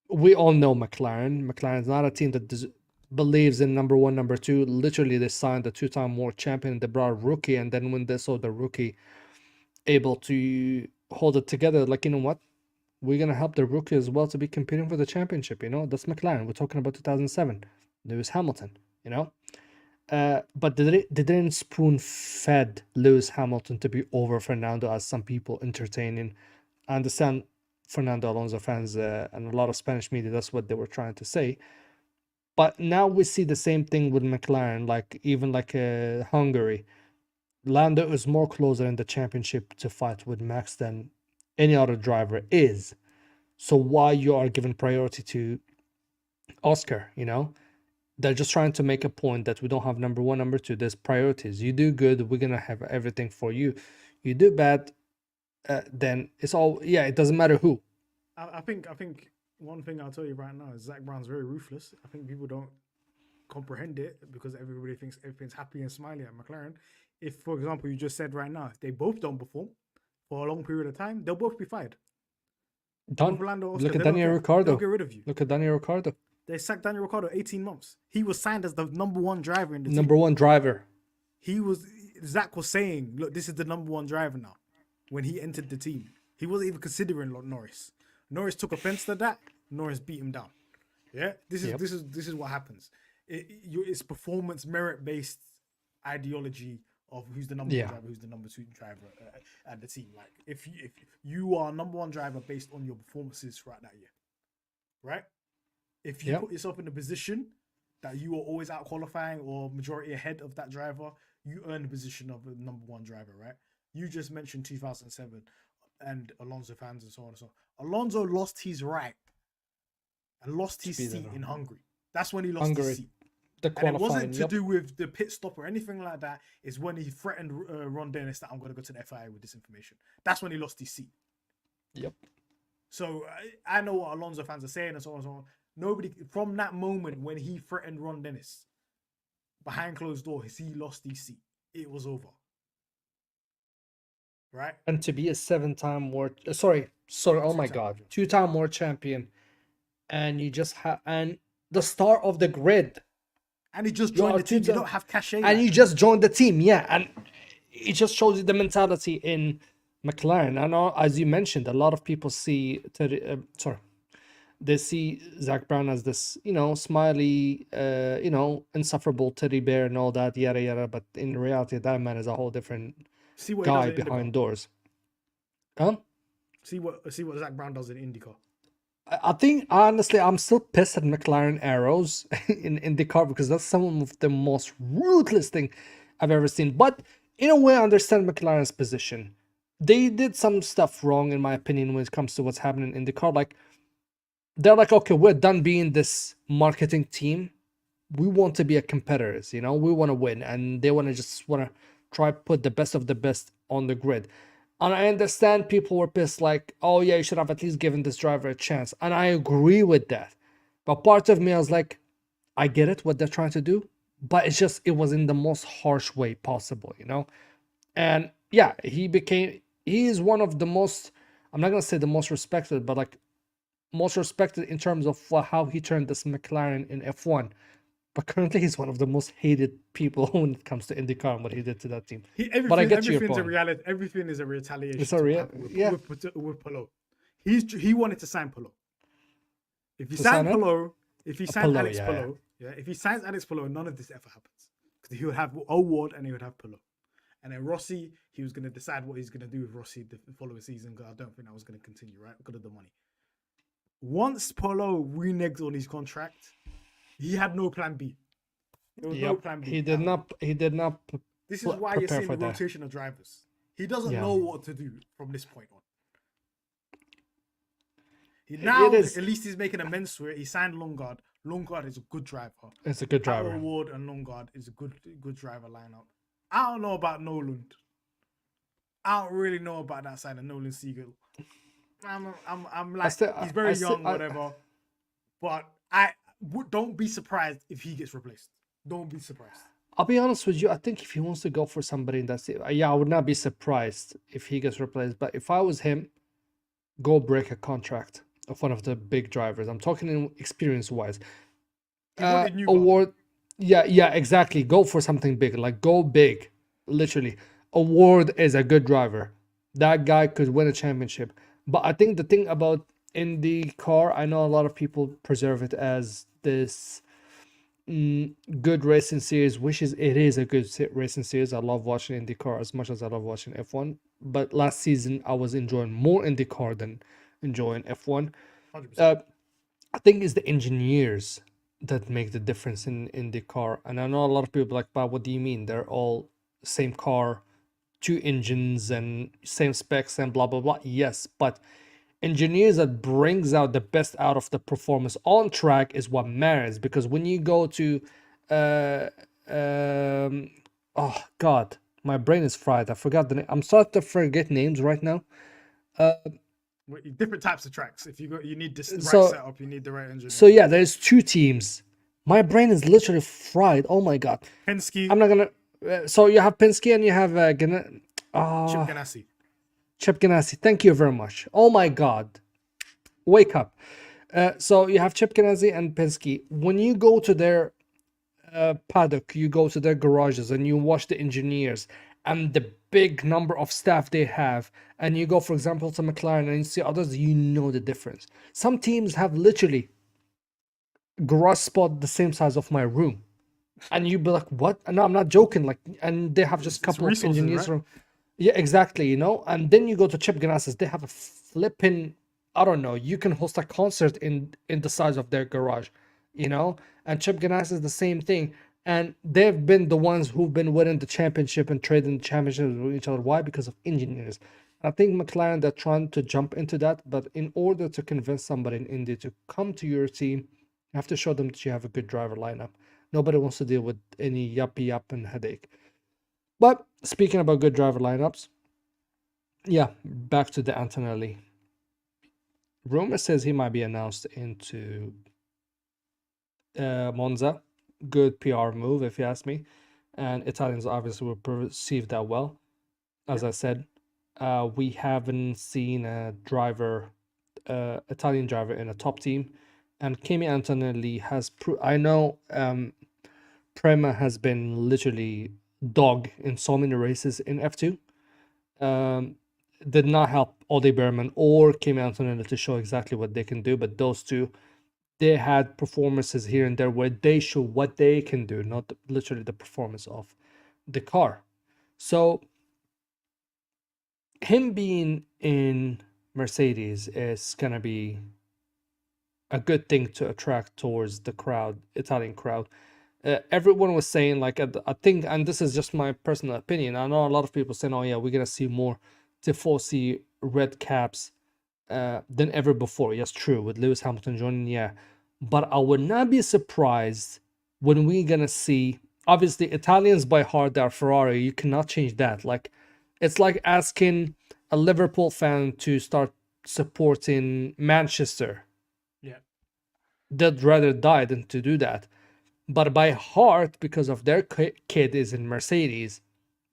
we all know McLaren is not a team that believes in number one, number two. Literally, they signed the two-time world champion. They brought a rookie, and then when they saw the rookie able to hold it together, like, you know what? We're gonna help the rookie as well to be competing for the championship. You know, that's McLaren. We're talking about 2007, Lewis Hamilton. You know, but they didn't spoon fed Lewis Hamilton to be over Fernando as some people entertaining. I understand Fernando Alonso fans and a lot of Spanish media. That's what they were trying to say. But now we see the same thing with McLaren, like even like Hungary. Lando is more closer in the championship to fight with Max than any other driver is. So why you are giving priority to Oscar? You know, they're just trying to make a point that we don't have number one, number two. There's priorities. You do good, we're gonna have everything for you. You do bad, then it's all, yeah. It doesn't matter who. I think one thing I'll tell you right now is Zach Brown's very ruthless. I think people don't comprehend it because everybody thinks everything's happy and smiley at McLaren. If, for example, you just said right now, if they both don't perform for a long period of time, they'll both be fired. Done. Lando, Oscar, Look at they don't Daniel care. Ricciardo. They'll get rid of you. Look at Daniel Ricciardo, They sacked Daniel Ricciardo 18 months. He was signed as the number one driver in the number team. one driver. Zach was saying, look, this is the number one driver now. When he entered the team, he wasn't even considering Norris. Norris took offense to that. Norris beat him down. Yeah, this is what happens. It's performance merit based ideology of who's the number one driver, who's the number two driver at the team. Like if you are number one driver based on your performances throughout that year, right? If you put yourself in a position that you are always out qualifying or majority ahead of that driver, you earn the position of the number one driver, right? You just mentioned 2007 and Alonso fans and so on and so on. Alonso lost his right and lost his seat in Hungary. That's when he lost his seat. And it wasn't to do with the pit stop or anything like that. It's when he threatened Ron Dennis that I'm going to go to the FIA with this information. That's when he lost his seat. Yep. So I know what Alonso fans are saying and so on and so on. Nobody, from that moment when he threatened Ron Dennis, behind closed doors, he lost his seat. It was over. Right? And to be a seven-time world, oh my God, two-time world champion, and you just have, and the star of the grid. And he just joined the team. You don't have cachet. And you just joined the team, yeah. And it just shows you the mentality in McLaren. I know, as you mentioned, a lot of people see, they see Zach Brown as this, smiley, insufferable teddy bear and all that, yada yada. But in reality, that man is a whole different guy behind doors. Huh? See what Zach Brown does in IndyCar. I think, honestly, I'm still pissed at McLaren arrows in IndyCar because that's some of the most ruthless thing I've ever seen. But in a way, I understand McLaren's position. They did some stuff wrong, in my opinion, when it comes to what's happening in IndyCar. Like, they're like, okay, we're done being this marketing team. We want to be a competitors, we want to win. And they want to try put the best of the best on the grid. And I understand people were pissed, like, oh yeah, you should have at least given this driver a chance. And I agree with that. But part of me, I was like, I get it, what they're trying to do. But it was in the most harsh way possible, And yeah, he is one of the most, I'm not going to say the most respected, but like most respected in terms of how he turned this McLaren in F1. But currently, he's one of the most hated people when it comes to IndyCar and what he did to that team. But I get your point. Everything is a retaliation. It's with Palou. He wanted to sign Palou. If he signs Palou, if he signs Alex Palou, if he signs Alex Palou, none of this ever happens because he would have O'Ward and he would have Palou, and then Rossi. He was going to decide what he's going to do with Rossi the following season because I don't think that was going to continue, right? Because of the money. Once Palou reneged on his contract, he had no plan B. There was no plan B. He did not. This is why you're seeing the rotation of drivers. He doesn't know what to do from this point on. Now, It is. at least he's making amends for it. He signed Longard. Longard is a good driver. It's a good Tyler driver. Ward and Longard is a good driver lineup. I don't know about Nolan. I don't really know about that side of Nolan Siegel. I'm like, he's very young, whatever. But don't be surprised if he gets replaced. Don't be surprised. I'll be honest with you. I think if he wants to go for somebody in that state, I would not be surprised if he gets replaced. But if I was him, go break a contract of one of the big drivers. I'm talking in experience-wise. Award, yeah, exactly. Go for something big. Like go big, literally. Award is a good driver. That guy could win a championship. But I think the thing about IndyCar, I know a lot of people preserve it as this good racing series, which it is a good racing series. I love watching IndyCar as much as I love watching F1. But last season, I was enjoying more IndyCar than enjoying F1. 100%. I think it's the engineers that make the difference in IndyCar. And I know a lot of people are like, but what do you mean? They're all same car, 2 engines and same specs and blah blah blah. Yes, but engineers that brings out the best out of the performance on track is what matters. Because when you go to oh god, my brain is fried. I forgot the name. I'm starting to forget names right now. Different types of tracks. If you need this right setup, you need the right engine. So yeah, there's 2 teams. My brain is literally fried. Oh my god. Penske. I'm not gonna. So you have Penske and you have Chip Ganassi. Chip Ganassi. Thank you very much. Oh my god. Wake up. So you have Chip Ganassi and Penske. When you go to their paddock, you go to their garages and you watch the engineers and the big number of staff they have, and you go, for example, to McLaren and you see others, you know the difference. Some teams have literally garage spot the same size of my room, and you be like, what? No, I'm not joking. Like, and they have just a couple of engineers right? from, yeah, exactly, you know. And then you go to Chip Ganassi, they have a flipping, I don't know, you can host a concert in the size of their garage, you know. And Chip Ganassi is the same thing. And they've been the ones who've been winning the championship and trading the championships with each other. Why? Because of engineers. I think McLaren, they're trying to jump into that, but in order to convince somebody in India to come to your team, you have to show them that you have a good driver lineup. Nobody wants to deal with any yuppie and headache. But speaking about good driver lineups, yeah, back to the Antonelli. Rumor says he might be announced into Monza. Good PR move, if you ask me. And Italians obviously will perceive that well. As I said, we haven't seen a driver, Italian driver in a top team. And Kimi Antonelli has, I know Prema has been literally dog in so many races in F2. Did not help Ode Berman or Kimi Antonelli to show exactly what they can do, but those two, they had performances here and there where they show what they can do, not literally the performance of the car. So him being in Mercedes is gonna be a good thing to attract towards the crowd, Italian crowd. Everyone was saying, like, I think, and this is just my personal opinion, I know a lot of people saying, oh yeah, we're gonna see more Tifosi red caps than ever before. Yes, true, with Lewis Hamilton joining, yeah. But I would not be surprised when we're gonna see, obviously, Italians by heart, they're Ferrari. You cannot change that. Like, it's like asking a Liverpool fan to start supporting Manchester. Yeah. They'd rather die than to do that. But by heart, because of their kid is in Mercedes,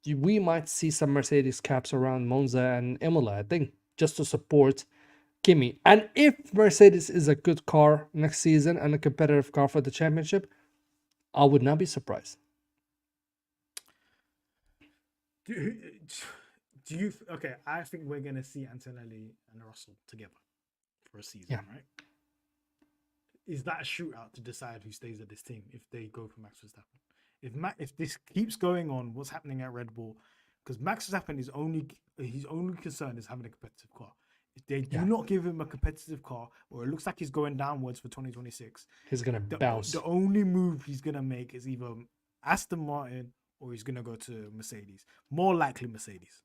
we might see some Mercedes caps around Monza and Imola, I think, just to support Kimi. And if Mercedes is a good car next season and a competitive car for the championship, I would not be surprised. Do you? Okay, I think we're gonna see Antonelli and Russell together for a season, right? Is that a shootout to decide who stays at this team if they go for Max Verstappen? If this keeps going on, what's happening at Red Bull? Because Max Verstappen is his only concern is having a competitive car. If they do not give him a competitive car, or it looks like he's going downwards for 2026, he's gonna bounce. The only move he's gonna make is either Aston Martin or he's gonna go to Mercedes. More likely Mercedes.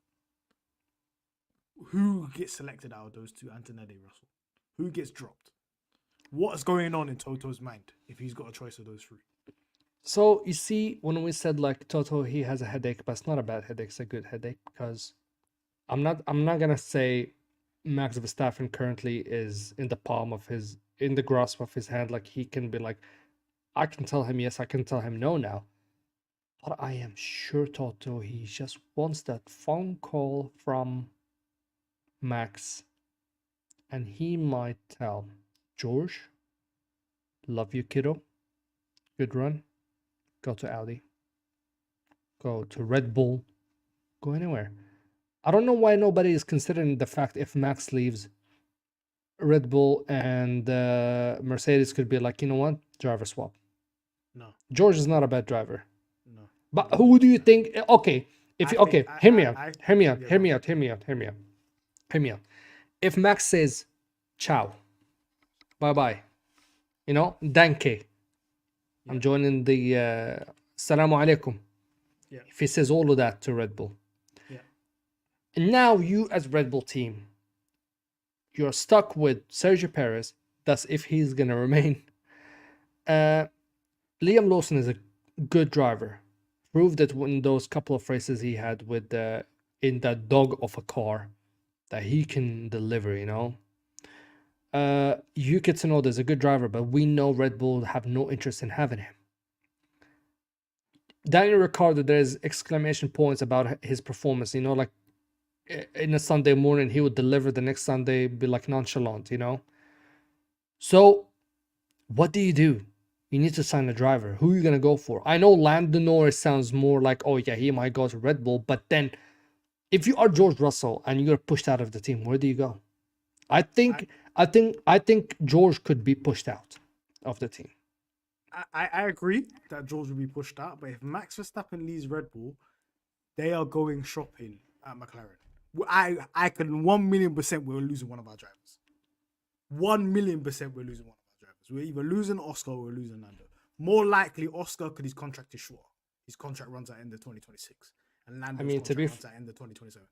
Who gets selected out of those two, Antonelli, Russell? Who gets dropped? What's going on in Toto's mind if he's got a choice of those three? So you see, when we said like Toto, he has a headache, but it's not a bad headache; it's a good headache because I'm not gonna say Max Verstappen currently is in the palm of his, in the grasp of his hand. Like he can be like, I can tell him yes, I can tell him no now. But I am sure Toto, he just wants that phone call from Max, and he might tell George, love you, kiddo. Good run. Go to Audi. Go to Red Bull. Go anywhere. I don't know why nobody is considering the fact if Max leaves, Red Bull and Mercedes could be like, you know what, driver swap. No, George is not a bad driver, no. but who do you think? Okay, if I you, think- okay, I- hear me I- out, I- hear me out, yeah, hear go me on. out, hear me out, hear me out, hear me out. If Max says, "Ciao, bye bye," you know, danke, I'm Yeah. joining the Assalamu alaikum. Yeah. If he says all of that to Red Bull, Yeah. and now you as Red Bull team, you're stuck with Sergio Perez. That's if he's gonna remain. Liam Lawson is a good driver. Proved it in those couple of races he had with the in that dog of a car that he can deliver. You know. Yuki Tsunoda is a good driver, but we know Red Bull have no interest in having him. Daniel Ricciardo, there's exclamation points about his performance. You know, like in a Sunday morning, he would deliver. The next Sunday, be like nonchalant. You know. So, what do? You need to sign a driver. Who are you gonna go for? I know Lando Norris sounds more like, oh yeah, he might go to Red Bull, but then if you are George Russell and you're pushed out of the team, where do you go? I think George could be pushed out of the team. I agree that George will be pushed out, but if Max Verstappen leaves Red Bull, they are going shopping at McLaren. I can 1,000,000% we're losing one of our drivers. 1,000,000% we're losing one of our drivers. We're either losing Oscar or we're losing Lando. More likely Oscar because his contract is short. His contract runs at end of 2026, and Lando's mean, to be contract runs at end of 2027.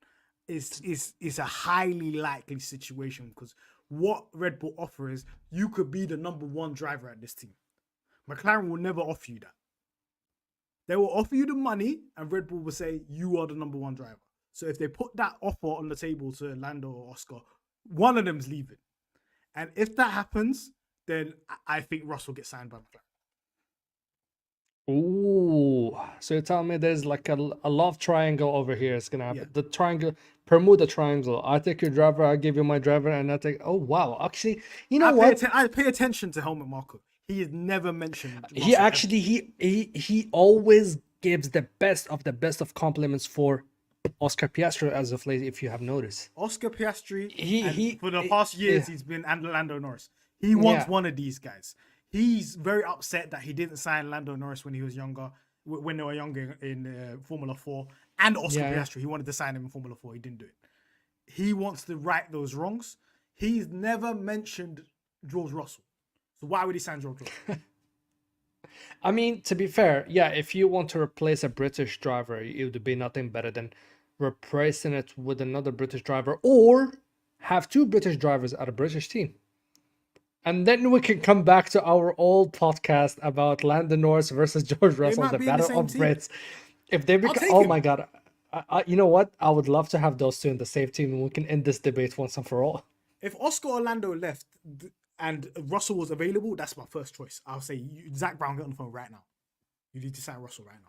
It's a highly likely situation because what Red Bull offer is you could be the number one driver at this team. McLaren will never offer you that. They will offer you the money, and Red Bull will say you are the number one driver. So if they put that offer on the table to Lando or Oscar, one of them's leaving. And if that happens, then I think Russell gets signed by McLaren. Ooh, so you're telling me there's like a love triangle over here. It's gonna happen. Yeah. The triangle, Bermuda Triangle. I take your driver, I give you my driver, and I take. Oh wow, actually, you know what? I pay attention to Helmut Marko. He is never mentioned. He Russell actually he always gives the best of compliments for Oscar Piastri as of late. If you have noticed, Oscar Piastri, He- for the he- past years, yeah. he's been and Lando Norris. He wants Yeah. one of these guys. He's very upset that he didn't sign Lando Norris when he was younger, when they were younger in Formula 4, and Oscar Yeah. Piastri. He wanted to sign him in Formula 4. He didn't do it. He wants to right those wrongs. He's never mentioned George Russell. So why would he sign George Russell? I mean, to be fair, yeah, if you want to replace a British driver, it would be nothing better than replacing it with another British driver, or have two British drivers at a British team. And then we can come back to our old podcast about Lando Norris versus George Russell, might the be in the battle same of team. Brits. If they become, take oh him. my god, you know what? I would love to have those two in the same team, and we can end this debate once and for all. If Oscar Orlando left and Russell was available, that's my first choice. I'll say, Zach Brown, get on the phone right now. You need to sign Russell right now.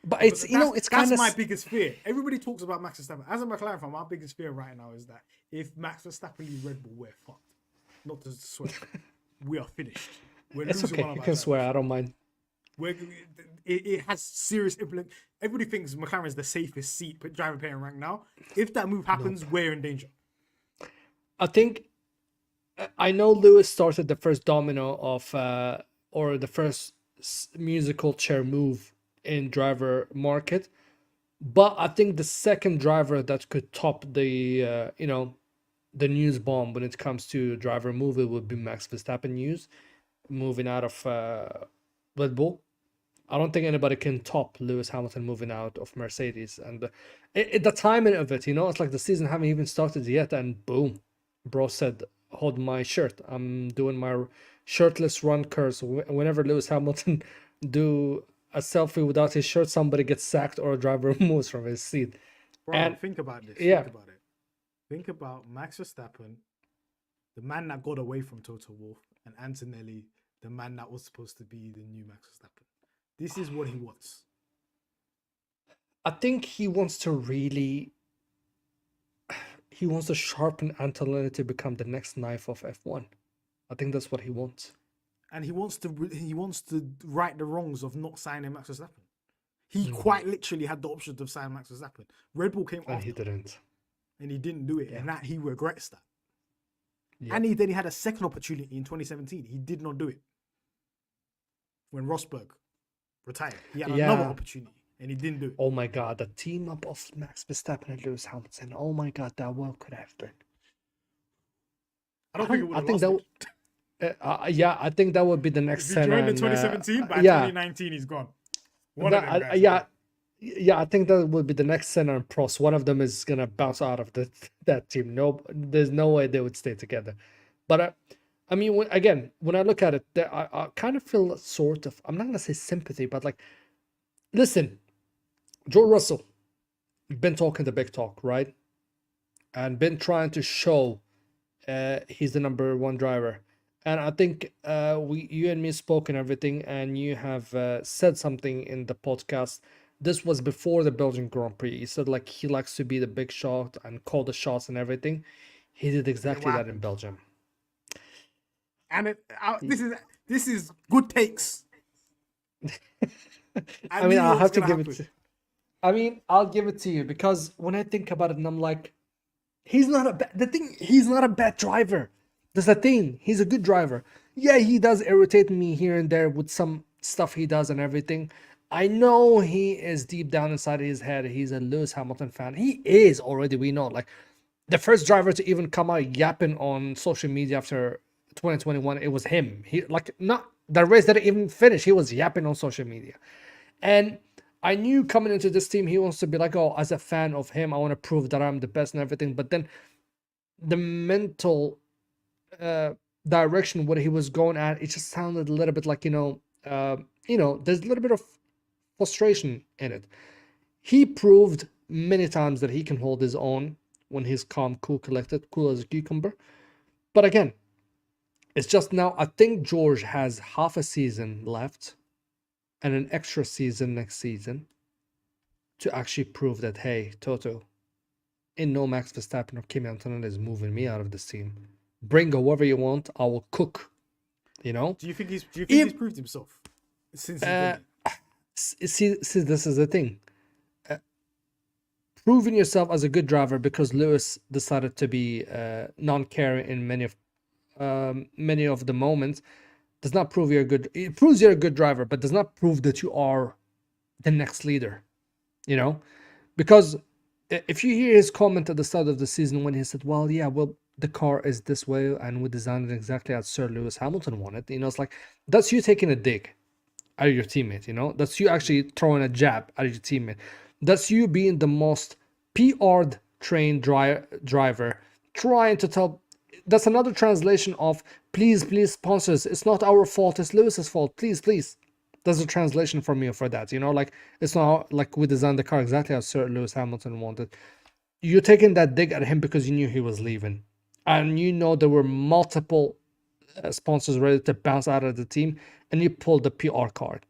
But it's it's kind that's of my biggest fear. Everybody talks about Max Verstappen. As a McLaren fan, my biggest fear right now is that if Max Verstappen leaves Red Bull, we're fucked. Not to swear, we are finished. We're it's losing okay. one of You our can drivers. swear. I don't mind. It has serious implications. Everybody thinks McLaren is the safest seat driver pairing right now. If that move happens, we're in danger. I think I know Lewis started the first domino of or the first musical chair move in driver market, but I think the second driver that could top the the news bomb when it comes to driver move, it would be Max Verstappen news moving out of Red Bull. I don't think anybody can top Lewis Hamilton moving out of Mercedes, and the timing of it, it's like the season haven't even started yet, and boom, bro said, "Hold my shirt. I'm doing my shirtless run curse." Whenever Lewis Hamilton do a selfie without his shirt, somebody gets sacked or a driver moves from his seat. Bro, And think about this. yeah, Think about it. Think about Max Verstappen, the man that got away from Toto Wolff, and Antonelli, the man that was supposed to be the new Max Verstappen. This is what he wants. I think he wants to sharpen Antonelli to become the next knife of F1. I think that's what he wants. And he wants to right the wrongs of not signing Max Verstappen. He quite literally had the option to sign Max Verstappen. Red Bull came And after, he didn't. and he didn't do it, Yeah. and that he regrets that. Yeah. And then he had a second opportunity in 2017. He did not do it. When Rosberg retired, he had another Yeah. opportunity, and he didn't do it. Oh my god, the team up of Max Verstappen and Lewis Hamilton. Oh my god, that what could have been. I don't think it would I have think that lasted. yeah, I think that would be the next If he joined in Senna, 2017, by yeah, 2019 he's gone. One of them that, guys. is yeah, gone. yeah. I think that would be the next Senna and Prost. One of them is gonna bounce out of that team. No, there's no way they would stay together. But I mean, when I look at it, I kind of feel sort of. I'm not gonna say sympathy, but like, listen, Joe Russell, been talking the big talk, right? And been trying to show he's the number one driver. And I think you and me spoke and everything, and you have said something in the podcast. This was before the Belgian Grand Prix. He said like he likes to be the big shot and call the shots and everything. He did exactly what that in happened? Belgium. And this is good takes. I knew mean, it I'll was have to gonna give happen. it. I mean, I'll give it to you because when I think about it, and I'm like, he's not a he's not a bad driver. That's the thing. He's a good driver. Yeah, he does irritate me here and there with some stuff he does and everything. I know he is deep down inside his head. He's a Lewis Hamilton fan. He is already. We know, like the first driver to even come out yapping on social media after 2021. It was him. He like not the race didn't even finish. He was yapping on social media, and I knew coming into this team, he wants to be like, oh, as a fan of him, I want to prove that I'm the best and everything. But then the mental uh, direction what he was going at, it just sounded a little bit like there's a little bit of frustration in it. He proved many times that he can hold his own when he's calm, cool, collected, cool as a cucumber. But again, it's just now. I think George has half a season left and an extra season next season to actually prove that, hey, Toto, in no Max Verstappen or Kimi Antonelli is moving me out of this team. Bring whoever you want, I will cook. You know? Do you think he's If proved himself since he's uh, been see, this is the thing. Proving yourself as a good driver because Lewis decided to be non-caring in many of the moments does not prove you're good. It proves you're a good driver, but does not prove that you are the next leader. You know, because if you hear his comment at the start of the season when he said, well, yeah, well, the car is this way and we designed it exactly as Sir Lewis Hamilton wanted, it's like that's you taking a dig at your teammate, that's you actually throwing a jab at your teammate. That's you being the most PR'd trained driver trying to tell. That's another translation of please, please, sponsors. It's not our fault. It's Lewis's fault. Please, please. That's a translation for me for that. Like it's not like we designed the car exactly as Sir Lewis Hamilton wanted. You're taking that dig at him because you knew he was leaving, and there were multiple sponsors ready to bounce out of the team, and you pulled the PR card.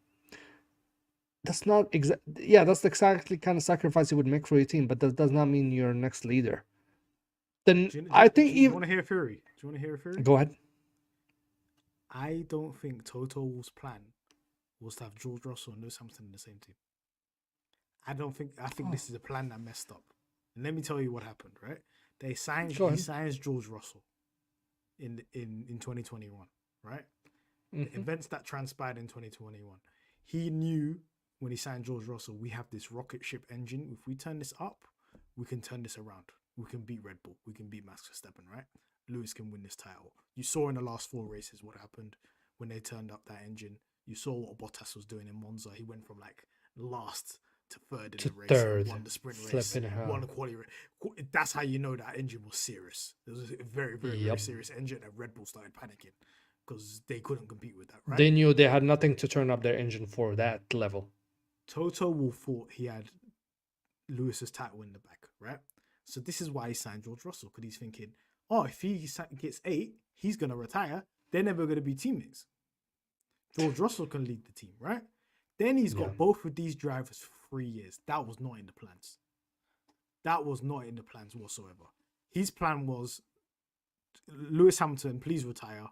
That's not yeah, that's exactly kind of sacrifice you would make for your team, but that does not mean you're next leader. Then I think do you want to hear a theory? Do you want to hear a theory? Go ahead. I don't think Toto Wolff's plan was to have George Russell and Lewis Hamilton in the same team. I think this is a plan that messed up. And let me tell you what happened, right? He signs George Russell in 2021, right? The events that transpired in 2021. He knew when he signed George Russell, we have this rocket ship engine. If we turn this up, we can turn this around. We can beat Red Bull. We can beat Max Verstappen, right? Lewis can win this title. You saw in the last 4 races what happened when they turned up that engine. You saw what Bottas was doing in Monza. He went from like last to third in To the race and third. won the sprint race, Flipping won hell. the quality race. That's how you know that engine was serious. It was a very, very, very Yep. serious engine, and Red Bull started panicking because they couldn't compete with that, right? They knew they had nothing to turn up their engine for that level. Toto Wolff thought he had Lewis's title in the back, right? So this is why he signed George Russell, because he's thinking, oh, if he gets 8, he's going to retire. They're never going to be teammates. George Russell can lead the team, right? Then he's got Yeah. both of these drivers for 3 years. That was not in the plans. That was not in the plans whatsoever. His plan was Lewis Hamilton, please retire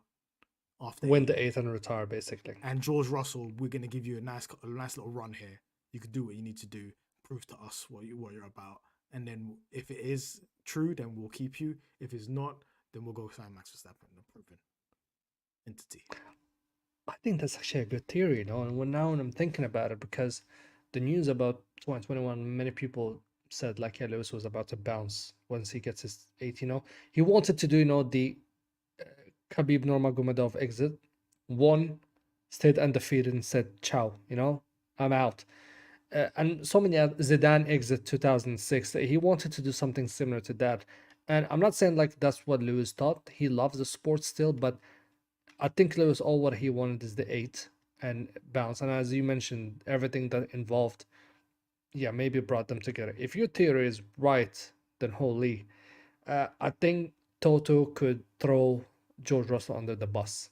after Win 8. the 8 and retire, basically. And George Russell, we're going to give you a nice little run here. You can do what you need to do. Prove to us what you're about. And then if it is true, then we'll keep you. If it's not, then we'll go sign Max Verstappen, a proven entity. I think that's actually a good theory, you know. And when I'm thinking about it, because the news about 2021, many people said like, yeah, Lewis was about to bounce once he gets his 8. You know, he wanted to do, you know, the Khabib Nurmagomedov exit, won, stayed undefeated, and said, "Ciao," you know, I'm out. And so many Zidane exit 2006. He wanted to do something similar to that. And I'm not saying like that's what Lewis thought. He loves the sport still, but I think Lewis all what he wanted is the 8 and bounce. And as you mentioned, everything that involved, yeah, maybe brought them together. If your theory is right, then holy, I think Toto could throw George Russell under the bus.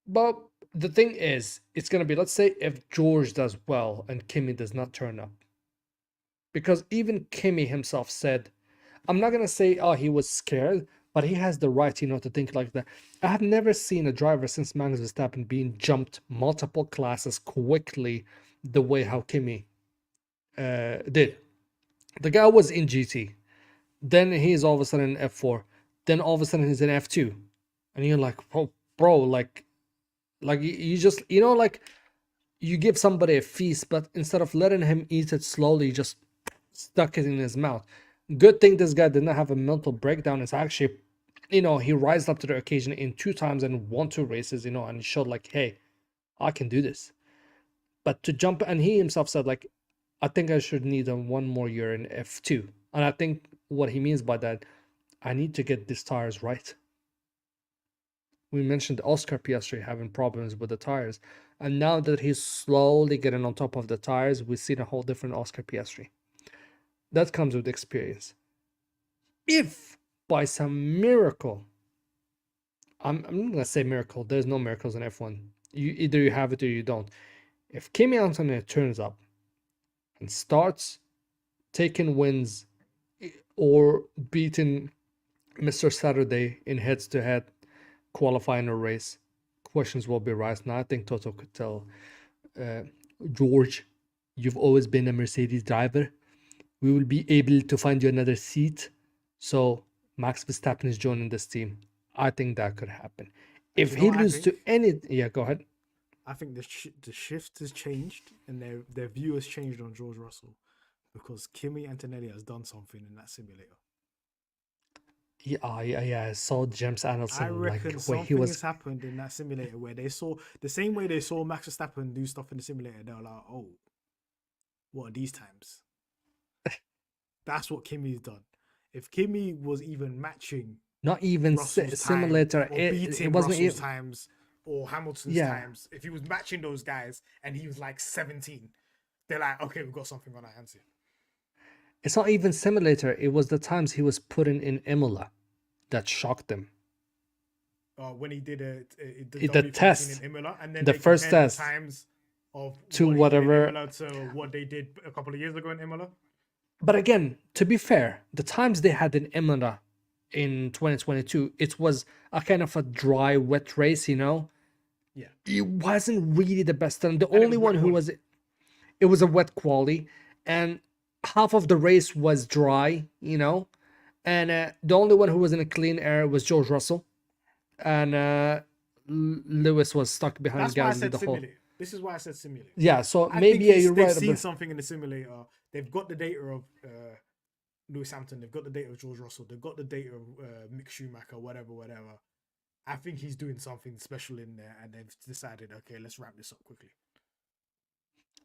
But the thing is, it's gonna be, let's say if George does well and Kimi does not turn up. Because even Kimi himself said, I'm not gonna say oh he was scared, but he has the right, you know, to think like that. I have never seen a driver since Max Verstappen being jumped multiple classes quickly the way how Kimi did. The guy was in GT, then he's all of a sudden in F4, then all of a sudden he's in F2, and you're like, bro, like you just, you know, like you give somebody a feast, but instead of letting him eat it slowly, you just stuck it in his mouth. Good thing this guy did not have a mental breakdown. It's actually, you know, he rised up to the occasion in 2 times and won 2 races, you know, and showed like, hey, I can do this. But to jump, and he himself said like, I think I should need 1 more year in F2. And I think what he means by that, I need to get these tires right. We mentioned Oscar Piastri having problems with the tires, and now that he's slowly getting on top of the tires, we've seen a whole different Oscar Piastri. That comes with experience. If by some miracle, I'm not gonna say miracle, there's no miracles in F1. Either you have it or you don't. If Kimi Antonelli turns up and starts taking wins or beating Mr. Saturday in heads-to-head qualifying a race, questions will be raised. Now I think Toto could tell George, you've always been a Mercedes driver. We will be able to find you another seat. So Max Verstappen is joining this team. I think that could happen. If You know he what I loses to think? any, yeah, go ahead. I think the shift has changed and their view has changed on George Russell because Kimi Antonelli has done something in that simulator. Yeah, I saw James I Anderson like reckon where he something was. has happened in that simulator where they saw the same way they saw Max Verstappen do stuff in the simulator. They were like, "Oh, what are these times?" That's what Kimi's done. If Kimi was even matching Not even Russell's time simulator. or It beating wasn't Russell's even. times or Hamilton's Yeah, times, if he was matching those guys and he was like 17, they're like, "Okay, we've got something on our hands here." it's not even simulator. It was the times he was putting in Imola that shocked them. When he did the The W14 in test, Imola, and then the they first compared the test times of to what he did in whatever. Imola to what they did a couple of years ago in Imola. But again, to be fair, the times they had in Imola in 2022, it was a kind of a dry, wet race, you know? Yeah, It wasn't really the best time. The and it only was one wet who quali. was, it was a wet quali, and half of the race was dry, you know? And the only one who was in a clean air was George Russell. And Lewis was stuck behind That's why I Gasly said the whole. simulator. This is why I said simulator. Yeah, so I maybe think yeah, you're they've right. seen something in the simulator. They've got the data of Lewis Hamilton. They've got the data of George Russell. They've got the data of Mick Schumacher. Whatever. I think he's doing something special in there, and they've decided, okay, let's wrap this up quickly.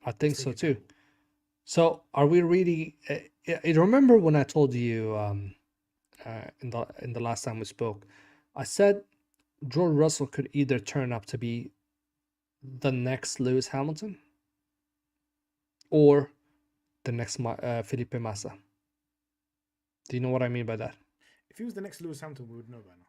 I think take so a too. gamble. So are we really? Remember when I told you in the last time we spoke, I said George Russell could either turn up to be the next Lewis Hamilton or the next Felipe Massa. Do you know what I mean by that? If he was the next Lewis Hamilton, we would know by now.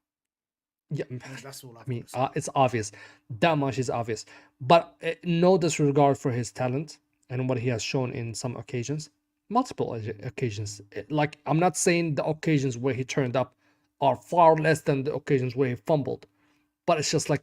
Yeah, That's all I I've got mean, to say. it's obvious. That much is obvious. But no disregard for his talent and what he has shown in some occasions, multiple occasions. Like, I'm not saying the occasions where he turned up are far less than the occasions where he fumbled, but it's just like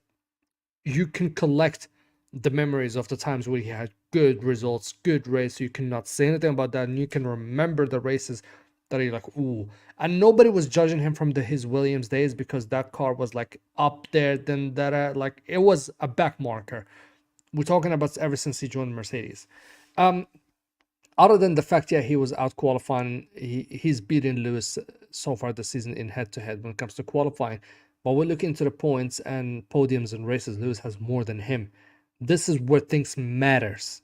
you can collect the memories of the times where he had good results, good race. You cannot say anything about that, and you can remember the races that are like, ooh. And nobody was judging him from his Williams days because that car was like up there. Then that, like, it was a back marker. We're talking about ever since he joined Mercedes. Other than the fact, yeah, he was out qualifying. He's beaten Lewis so far this season in head to head when it comes to qualifying. But we look into the points and podiums and races, Lewis has more than him. This is where things matters.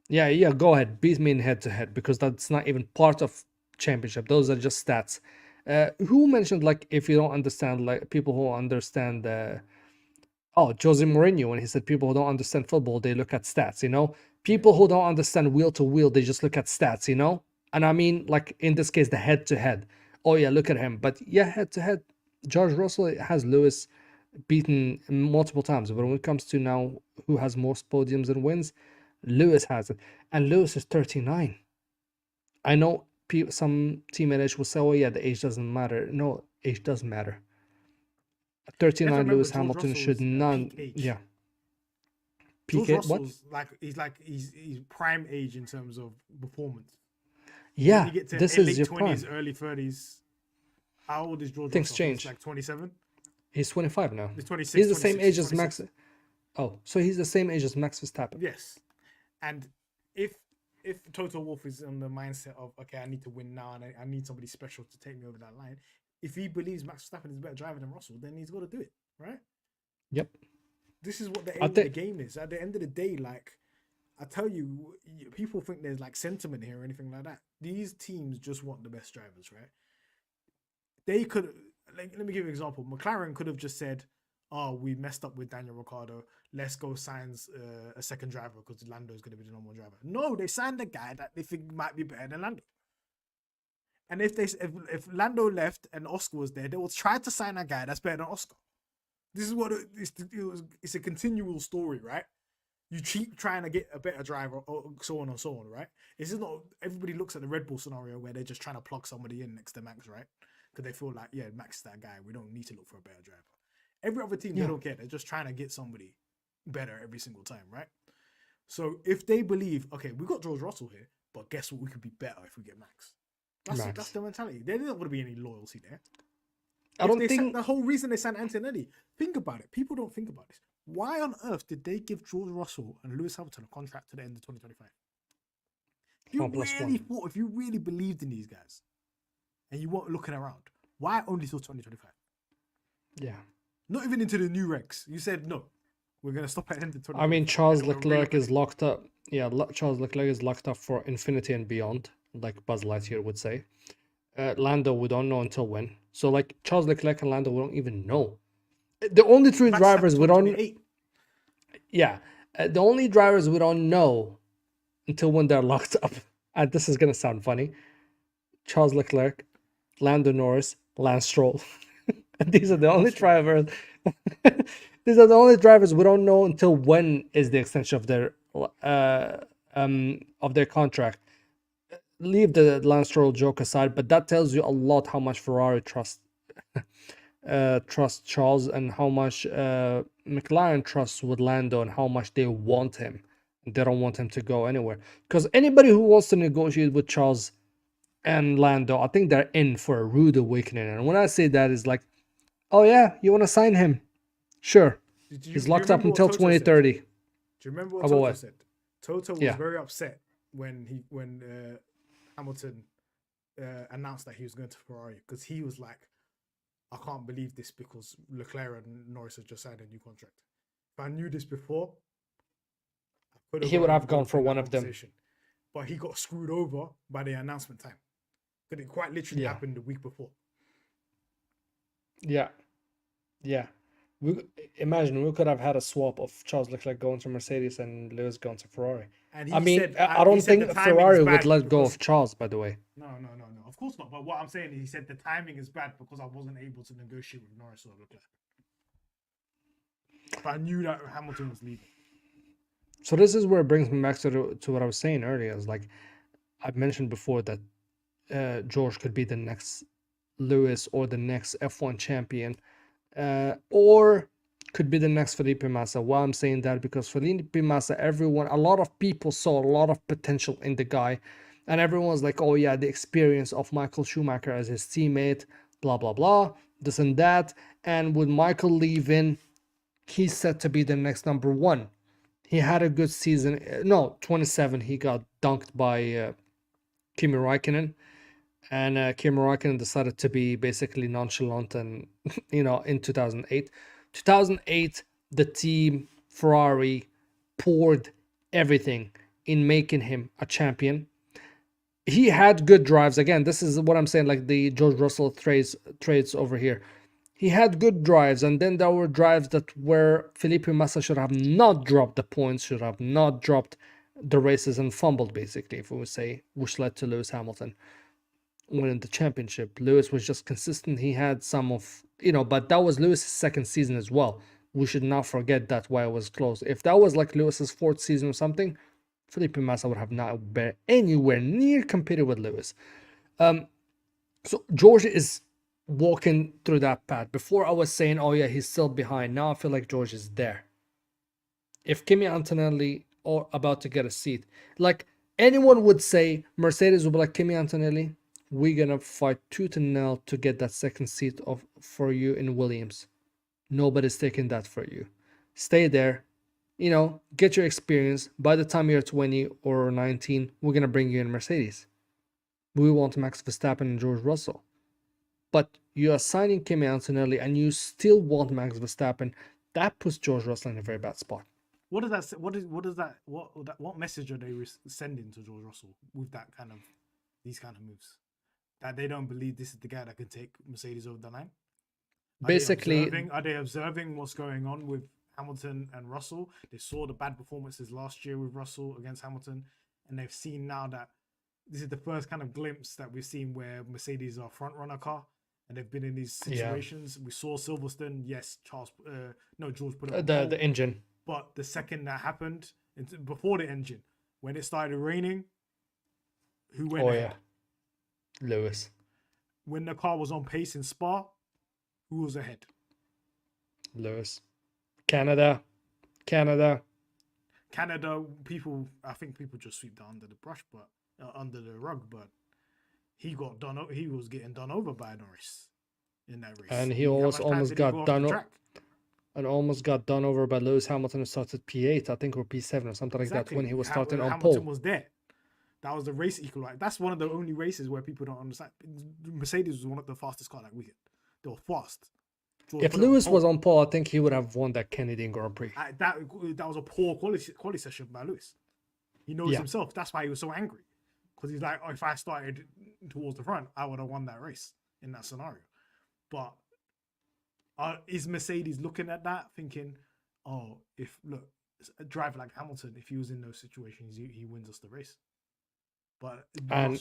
Yeah, yeah, go ahead, beat me in head to head because that's not even part of championship. Those are just stats. Who mentioned, like, if you don't understand, like, people who understand Jose Mourinho, when he said people who don't understand football, they look at stats, you know? Yeah. People who don't understand wheel to wheel, they just look at stats, you know? And I mean, like, in this case, the head to head. Oh, yeah, look at him. But yeah, head to head, George Russell has Lewis beaten multiple times. But when it comes to now who has most podiums and wins, Lewis has it. And Lewis is 39. I know some teammates will say, oh, yeah, the age doesn't matter. No, age does matter. You have to 39 remember Lewis George Hamilton should Russell's none. peak age. Yeah. George PK, what? Russell's he's prime age in terms of performance. When Yeah, you get to this is late your 20s, prime. early 30s, how old is George Things Russell? I think he's change. like 27. He's 25 now. He's 26, He's the same 26. age He's as Max. 26. Oh, so he's the same age as Max Verstappen. Yes. And if Toto Wolff is on the mindset of, okay, I need to win now and I need somebody special to take me over that line, if he believes Max Verstappen is a better driver than Russell, then he's got to do it, right? Yep. This is what the I aim of the think. game is. At the end of the day, like, I tell you, people think there's like sentiment here or anything like that. These teams just want the best drivers, right? They could, like, let me give you an example. McLaren could have just said, "Oh, we messed up with Daniel Ricciardo. Let's go sign a second driver because Lando is going to be the number one driver." No, they signed a guy that they think might be better than Lando. And if Lando left and Oscar was there, they will try to sign a guy that's better than Oscar. This is what it's a continual story, right? You keep trying to get a better driver, or so on and so on, right? This is not, everybody looks at the Red Bull scenario where they're just trying to plug somebody in next to Max, right? Because they feel like, yeah, Max is that guy. We don't need to look for a better driver. Every other team, they Yeah. don't care. They're just trying to get somebody better every single time, right? So if they believe, okay, we got George Russell here, but guess what? We could be better if we get Max. That's the mentality. There's not going to be any loyalty there. I don't think. The whole reason they signed Antonelli, think about it. People don't think about this. Why on earth did they give George Russell and Lewis Hamilton a contract to the end of 2025? If you really believed in these guys and you weren't looking around, why only till 2025? Yeah. Not even into the new regs. You said, no, we're going to stop at the end of 2025. I mean, Charles And we're Leclerc is reopening. locked up. Yeah, Charles Leclerc is locked up for infinity and beyond, like Buzz Lightyear would say. Lando, we don't know until when. So, like, Charles Leclerc and Lando, we don't even know. The only three Max drivers we don't. 2028. Yeah, the only drivers we don't know until when they're locked up. And this is gonna sound funny. Charles Leclerc, Lando Norris, Lance Stroll. And these are the only drivers. These are the only drivers we don't know until when is the extension of their contract. Leave the Lance Stroll joke aside, but that tells you a lot how much Ferrari trusts Charles and how much McLaren trusts with Lando and how much they want him. They don't want him to go anywhere because anybody who wants to negotiate with Charles and Lando, I think they're in for a rude awakening. And when I say that, is like, oh yeah, you want to sign him? Sure. He's Do you locked up remember what until Toto said? 2030. Do you remember what About Toto what? said? Toto was Yeah. very upset when Hamilton announced that he was going to Ferrari because he was like, I can't believe this because Leclerc and Norris have just signed a new contract. If I knew this before, I could He would have gone involved for in that one of them. conversation. But he got screwed over by the announcement time. Because it quite literally Yeah. happened the week before. Yeah, yeah. Imagine we could have had a swap of Charles Leclerc going to Mercedes and Lewis going to Ferrari. And I he mean, said, I he don't said think the timing Ferrari is would bad let go because- of Charles, by the way. No. Of course not. But what I'm saying is he said the timing is bad because I wasn't able to negotiate with Norris or Leclerc. But I knew that Hamilton was leaving. So this is where it brings me back to what I was saying earlier. Is like I've mentioned before that George could be the next Lewis or the next F1 champion, or could be the next Felipe Massa. Why I'm saying that, because Felipe Massa, a lot of people saw a lot of potential in the guy, and everyone was like, oh yeah, the experience of Michael Schumacher as his teammate, blah blah blah, this and that. And with Michael leaving, he's set to be the next number one. He had a good season. No, 27, he got dunked by Kimi Räikkönen. And Kimi Räikkönen decided to be basically nonchalant, and in 2008, the team Ferrari poured everything in making him a champion. He had good drives. Again, this is what I'm saying, like the George Russell traits over here. He had good drives, and then there were drives that where Felipe Massa should have not dropped the points, should have not dropped the races and fumbled, basically, if we would say, which led to Lewis Hamilton winning the championship. Lewis was just consistent. He had some of, but that was Lewis's second season as well. We should not forget that why it was close. If that was like Lewis's fourth season or something, Felipe Massa would have not been anywhere near competed with Lewis. So George is walking through that path. Before I was saying, oh yeah, he's still behind. Now I feel like George is there. If Kimi Antonelli are about to get a seat, like anyone would say, Mercedes would be like, Kimi Antonelli, we're gonna fight tooth and nail to get that second seat for you in Williams. Nobody's taking that for you. Stay there, get your experience. By the time you're 20 or 19, we're gonna bring you in Mercedes. We want Max Verstappen and George Russell. But you are signing Kimi Antonelli and you still want Max Verstappen. That puts George Russell in a very bad spot. What does that? What message are they sending to George Russell with these kind of moves? That they don't believe this is the guy that can take Mercedes over the line. Are they observing what's going on with Hamilton and Russell? They saw the bad performances last year with Russell against Hamilton, and they've seen now that this is the first kind of glimpse that we've seen where Mercedes are a front runner car, and they've been in these situations. Yeah. We saw Silverstone. Yes, George put it on the engine. But the second that happened, before the engine, when it started raining, who went ahead? Yeah. Lewis. When the car was on pace in Spa, who was ahead? Lewis. Canada. I think people just sweep that under the brush, but under the rug. But he got done. He was getting done over by Norris in that race, and he almost got done. And almost got done over by Lewis Hamilton, who started P8, I think, or P7 or something like that when he was starting on pole. Hamilton was there. That was the race equalizer. That's one of the only races where people don't understand. Mercedes was one of the fastest cars that weekend. They were fast. If Lewis was on pole, I think he would have won that Canadian Grand Prix. That was a poor quality session by Lewis. He knows himself. That's why he was so angry. Because he's like, if I started towards the front, I would have won that race in that scenario. But is Mercedes looking at that thinking, oh, a driver like Hamilton, if he was in those situations, he wins us the race. But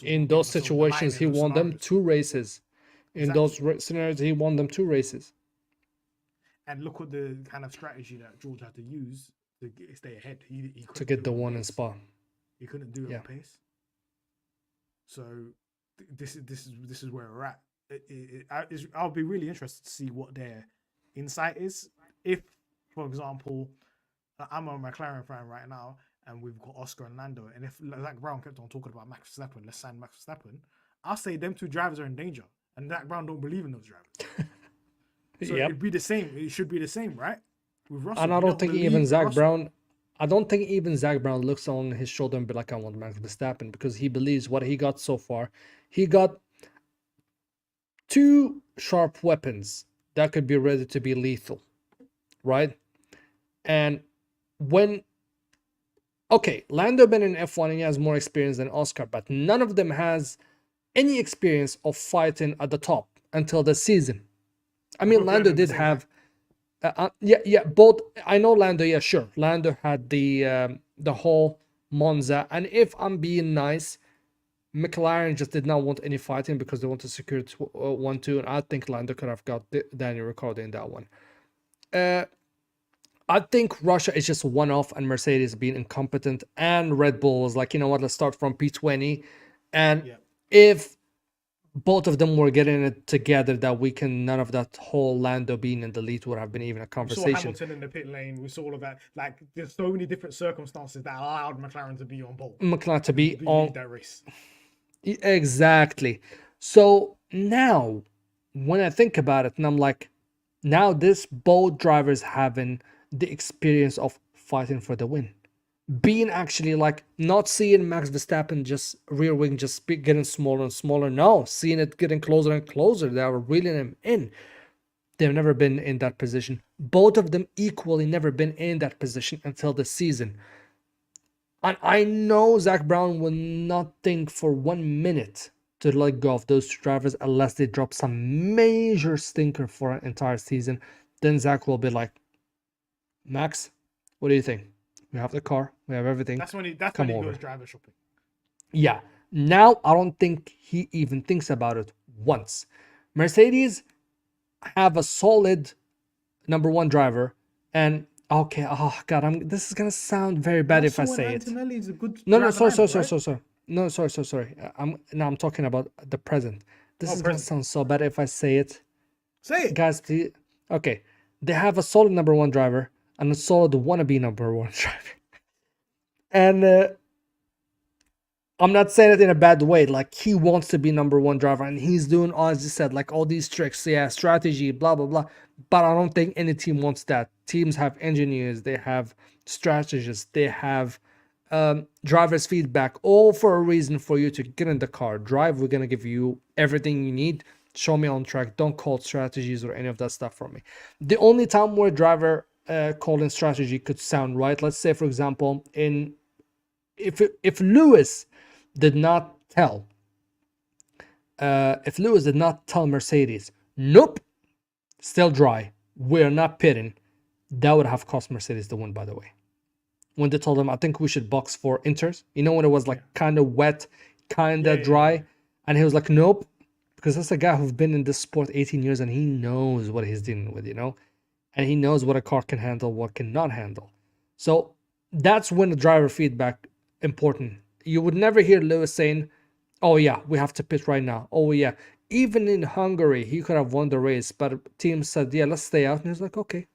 in those situations, he won them 2 races. In those scenarios, he won them 2 races. And look at the kind of strategy that George had to use to stay ahead. He to get the one in Spa. He couldn't do it on pace. So this is where we're at. I'll be really interested to see what their insight is. If, for example, I'm a McLaren fan right now, and we've got Oscar and Lando, and if Zach Brown kept on talking about Max Verstappen, let's sign Max Verstappen, I'll say them 2 drivers are in danger, and Zach Brown don't believe in those drivers. So it'd be the same. It should be the same, right? With Russell. And I don't think even Zach Brown looks on his shoulder and be like, I want Max Verstappen, because he believes what he got so far. He got 2 sharp weapons that could be ready to be lethal, right? And when Okay, Lando been in F1 and he has more experience than Oscar, but none of them has any experience of fighting at the top until the season. I mean, Both Lando Lando and did Mercedes, have, yeah, both. I know Lando, yeah, sure. Lando had the whole Monza, and if I'm being nice, McLaren just did not want any fighting because they want to secure 1-2, and I think Lando could have got Daniel Ricciardo in that one. I think Russia is just one off, and Mercedes being incompetent, and Red Bull was like, you know what, let's start from P20. And yeah. if both of them were getting it together, that we can, none of that whole Lando being in the lead would have been even a We saw conversation. Hamilton in the pit lane. We saw all of that. Like, there's so many different circumstances that allowed McLaren to be on pole. McLaren to be on lead that race. exactly. So now, when I think about it, and I'm like, now this both drivers having the experience of fighting for the win, being actually like not seeing Max Verstappen just rear wing just getting smaller and smaller. No, seeing it getting closer and closer. They are reeling him in. They've never been in that position. Both of them equally never been in that position until the season. And I know Zach Brown will not think for 1 minute to let go of those two drivers unless they drop some major stinker for an entire season. Then Zach will be like, Max, what do you think? We have the car, we have everything. That's when he goes driver shopping. Yeah. Now I don't think he even thinks about it once. Mercedes have a solid number one driver, and okay, oh god, this is gonna sound very bad if I say it. Antonelli's a good No, sorry. right? No, sorry. I'm talking about the present. This is gonna present. sound so bad if I say it. Say it. Guys, please. Okay. They have a solid number one driver and a solid wannabe number one driver. And I'm not saying it in a bad way. Like, he wants to be number one driver and he's doing, as you said, like all these tricks, yeah, strategy, blah, blah, blah. But I don't think any team wants that. Teams have engineers, they have strategists, they have driver's feedback, all for a reason for you to get in the car, drive. We're going to give you everything you need. Show me on track. Don't call strategies or any of that stuff from me. The only time where driver calling strategy could sound right, let's say, for example, if Lewis did not tell Mercedes, nope, still dry, we're not pitting, that would have cost Mercedes the win, by the way. When they told him, I think we should box for inters, you know, when it was like kind of wet, kind of dry, and he was like, nope, because that's a guy who's been in this sport 18 years and he knows what he's dealing with, you know, and he knows what a car can handle, what cannot handle. So that's when the driver feedback important. You would never hear Lewis saying, oh yeah, we have to pit right now. Oh yeah. Even in Hungary, he could have won the race, but team said, yeah, let's stay out. And he's like, okay.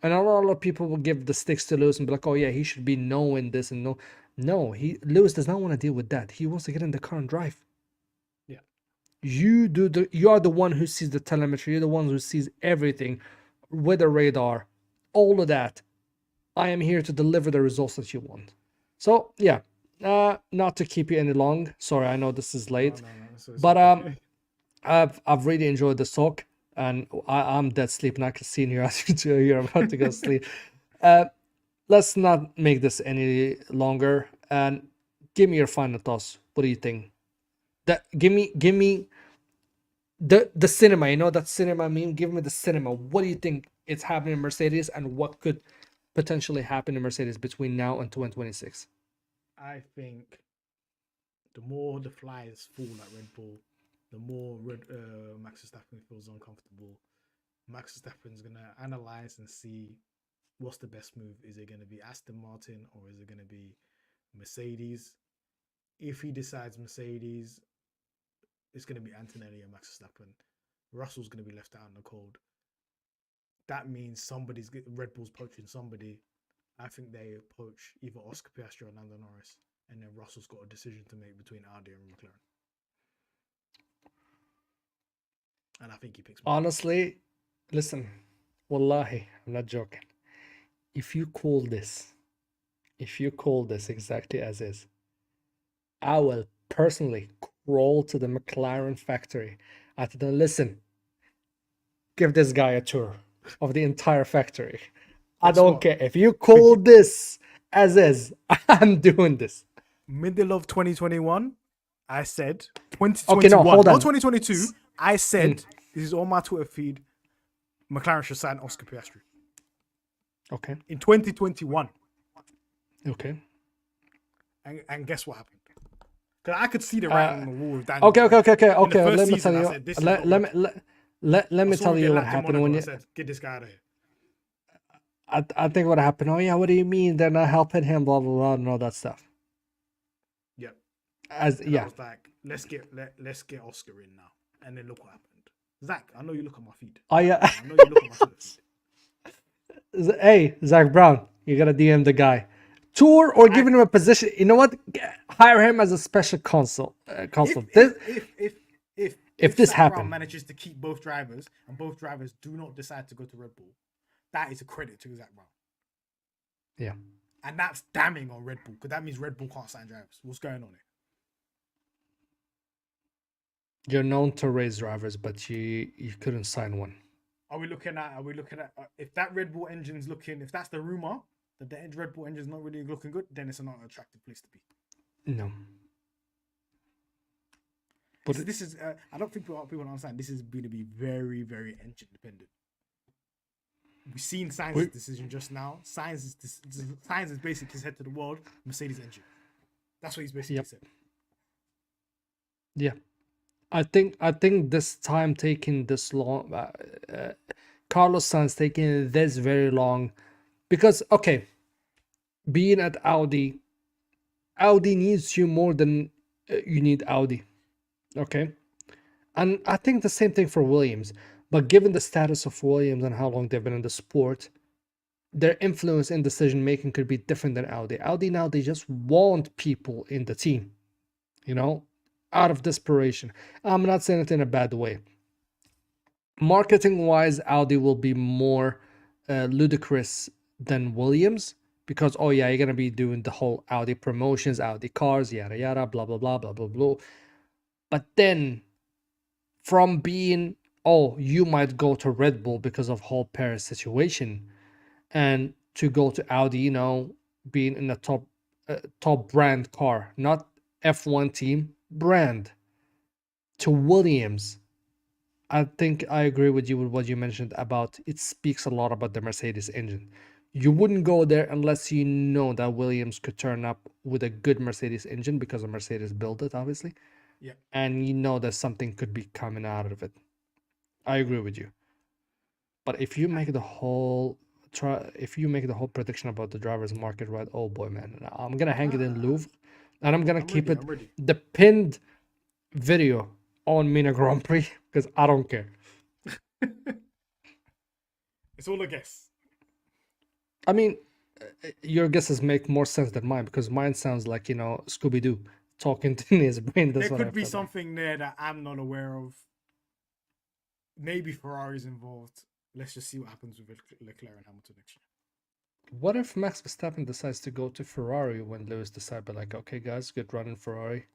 And a lot of people will give the sticks to Lewis and be like, oh yeah, he should be knowing this and no. No, Lewis does not want to deal with that. He wants to get in the car and drive. Yeah. You are the one who sees the telemetry, you're the one who sees everything, weather radar, all of that. I am here to deliver the results that you want. So yeah, not to keep you any long. Sorry, I know this is late, but I've really enjoyed this talk, and I'm dead sleeping. I can see in your eyes you're about to go sleep. Let's not make this any longer, and give me your final thoughts. What do you think? Give me the cinema. You know that cinema meme. Give me the cinema. What do you think it's happening in Mercedes, and what could potentially happen in Mercedes between now and 2026? I think the more the flies fall at Red Bull, the more Max Verstappen feels uncomfortable. Max Verstappen's going to analyze and see what's the best move. Is it going to be Aston Martin or is it going to be Mercedes? If he decides Mercedes, it's going to be Antonelli and Max Verstappen. Russell's going to be left out in the cold. That means Red Bull's poaching somebody. I think they poach either Oscar Piastri or Lando Norris, and then Russell's got a decision to make between Audi and McLaren. And I think he picks. Honestly, listen, wallahi, I'm not joking. If you call this exactly as is, I will personally crawl to the McLaren factory. I tell them, listen, give this guy a tour of the entire factory. I don't care if you call this as is. I'm doing this. Middle of 2021, I said Okay, 2021, no, hold not on. 2022. I said this is on my Twitter feed. McLaren should sign Oscar Piastri Okay, in 2021, okay. and guess what happened? Because I could see the writing on the wall with Daniel. Okay. In the Okay. first Let me season, tell I you. said, this is Let, not let working. me let me I saw tell him get you what lapped in happened when Monaco. I you. said, get this guy out of here. I think what happened. Oh yeah, what do you mean they're not helping him? Blah blah blah and all that stuff. Yep. As And I yeah, was like, let's get Oscar in now. And then look what happened. Zach, I know you look at my feed. I I know you look at my Twitter feed. hey Zach Brown, you gotta DM the guy, tour or giving him a position. You know what? Hire him as a special consul. Consul. If this Zach Brown happened, manages to keep both drivers and both drivers do not decide to go to Red Bull, that is a credit to Zach Brown. yeah. And that's damning on Red Bull because that means Red Bull can't sign drivers. What's going on here? You're known to raise drivers, but you couldn't sign one. Are we looking at if that Red Bull engine's looking, if that's the rumor that the Red Bull engine's not really looking good, then it's not an attractive place to be. No. But This is I don't think people understand. This is going to be very, very engine dependent. We've seen Sainz's decision just now. Sainz is basically said to the world, Mercedes engine. That's what he's basically said. Yeah, I think this time taking this long, Carlos Sainz taking this very long, because okay, being at Audi needs you more than you need Audi, okay, and I think the same thing for Williams. But given the status of Williams and how long they've been in the sport, their influence in decision making could be different than Audi. Audi now, they just want people in the team, you know, out of desperation. I'm not saying it in a bad way. Marketing wise, Audi will be more ludicrous than Williams because, oh yeah, you're gonna be doing the whole Audi promotions, Audi cars, yada yada, blah blah blah blah blah blah. But then from being, oh, you might go to Red Bull because of whole Paris situation, and to go to Audi, you know, being in a top brand car, not F1 team brand, to Williams. I think I agree with you with what you mentioned about it speaks a lot about the Mercedes engine. You wouldn't go there unless you know that Williams could turn up with a good Mercedes engine because of Mercedes built it, obviously. Yeah. And you know that something could be coming out of it. I agree with you. But if you make the whole prediction about the drivers market, right? Oh boy, man, I'm gonna hang it in Louvre, and I'm gonna keep it the pinned video on Mina Grand Prix because I don't care. It's all a guess. I mean, your guesses make more sense than mine because mine sounds like, you know, Scooby Doo talking to his brain. There could be something there that I'm not aware of. Maybe Ferrari's involved. Let's just see what happens with Leclerc and Hamilton next year. What if Max Verstappen decides to go to Ferrari when Lewis decides, like, okay, guys, good run in Ferrari?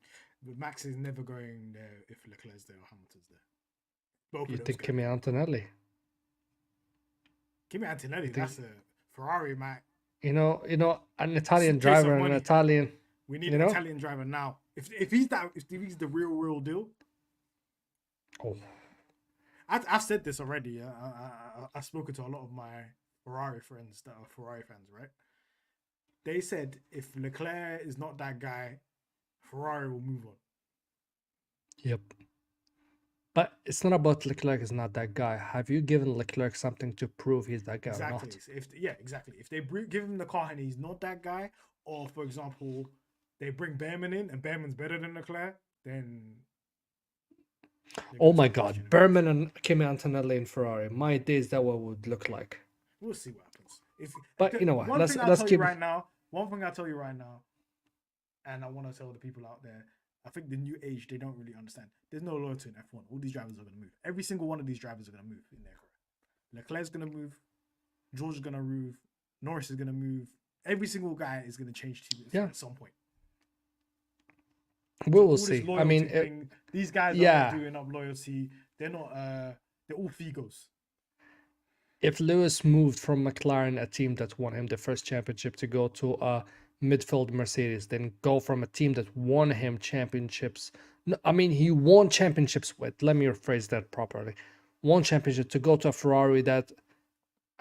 But Max is never going there if Leclerc's there or Hamilton's there. Both you think Kimi Antonelli? Kimi Antonelli, that's a Ferrari, Mac. You know, an Italian driver and an Italian. We need an Italian driver now. If he's the real deal. Oh. I've said this already. I've spoken to a lot of my Ferrari friends that are Ferrari fans, right? They said if Leclerc is not that guy, Ferrari will move on. Yep. But it's not about Leclerc is not that guy. Have you given Leclerc something to prove he's that guy or not? Exactly. If they give him the car and he's not that guy, or for example, they bring Behrman in and Behrman's better than Leclerc, then... Oh my God, Behrman and Kimi Antonelli in Ferrari. My days, that what would look like. We'll see what happens. But you know what? Let's keep right now. One thing I'll tell you right now, and I want to tell the people out there, I think the new age, they don't really understand. There's no loyalty in F1. All these drivers are going to move. Every single one of these drivers are going to move in their career. Leclerc's going to move. George is going to move. Norris is going to move. Every single guy is going to change teams at some point. We will see. I mean, these guys are not doing up loyalty. They're not. They're all Figos. if Lewis moved from McLaren, a team that won him the first championship, to go to a midfield Mercedes, then go from a team that won him championships. No, I mean, he won championships with, let me rephrase that properly. Won championship to go to a Ferrari that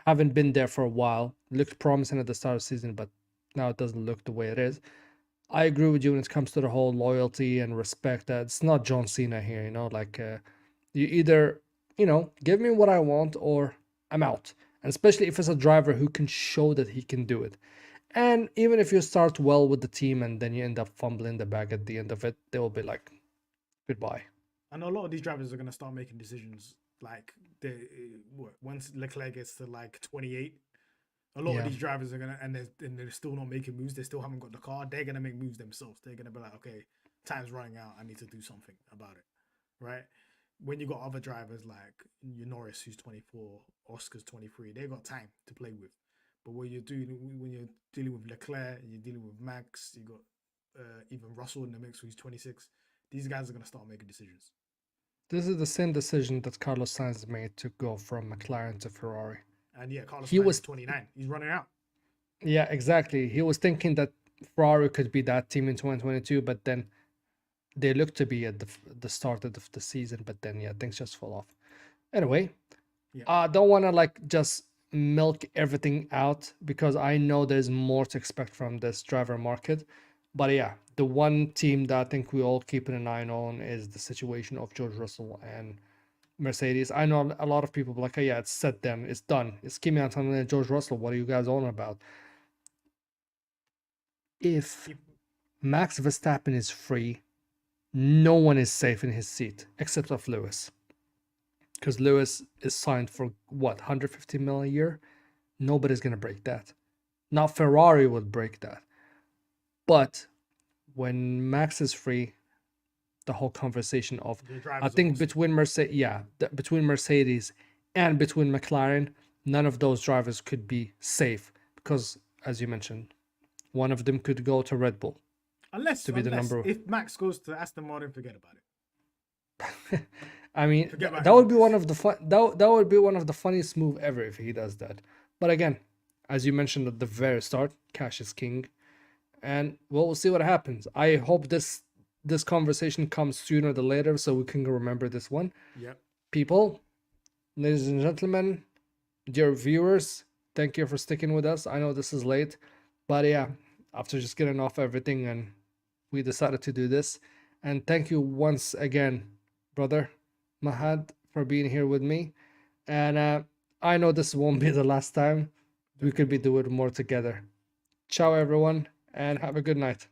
haven't been there for a while, looked promising at the start of the season, but now it doesn't look the way it is. I agree with you when it comes to the whole loyalty and respect. That it's not John Cena here, like you either, give me what I want or I'm out. And especially if it's a driver who can show that he can do it. And even if you start well with the team and then you end up fumbling the bag at the end of it, they will be like, goodbye. And a lot of these drivers are going to start making decisions like once Leclerc gets to like 28. A lot of these drivers are gonna, and they're still not making moves. They still haven't got the car. They're gonna make moves themselves. They're gonna be like, okay, time's running out. I need to do something about it, right? When you got other drivers like Norris, who's 24, Oscar's 23, they got time to play with. But when you're dealing with Leclerc, and you're dealing with Max, you got even Russell in the mix, who's 26. These guys are gonna start making decisions. This is the same decision that Carlos Sainz made to go from McLaren to Ferrari. And yeah, Carlos Sainz was 29. He's running out. Yeah, exactly. He was thinking that Ferrari could be that team in 2022, but then they looked to be at the start of the season, but then things just fall off. Anyway, I don't want to just milk everything out because I know there's more to expect from this driver market. But the one team that I think we all keeping an eye on is the situation of George Russell and Mercedes. I know a lot of people be like, oh yeah, it's set then, it's done. It's Kimi Antonelli and George Russell. What are you guys on about? If Max Verstappen is free, no one is safe in his seat except of Lewis. Because Lewis is signed for what, 150 mil a year? Nobody's gonna break that. Not Ferrari would break that. But when Max is free, the whole conversation of I think between Mercedes and between McLaren, none of those drivers could be safe because, as you mentioned, one of them could go to Red Bull. If Max goes to Aston Martin, forget about it. I mean, that would be one of the that would be one of the funniest move ever if he does that. But again, as you mentioned at the very start, cash is king, and we'll see what happens. I hope this conversation comes sooner than later so we can remember this one. Yep. People, ladies and gentlemen, dear viewers, thank you for sticking with us. I know this is late, but after just getting off everything and we decided to do this. And thank you once again, brother Mahad, for being here with me. And I know this won't be the last time. We could be doing more together. Ciao, everyone, and have a good night.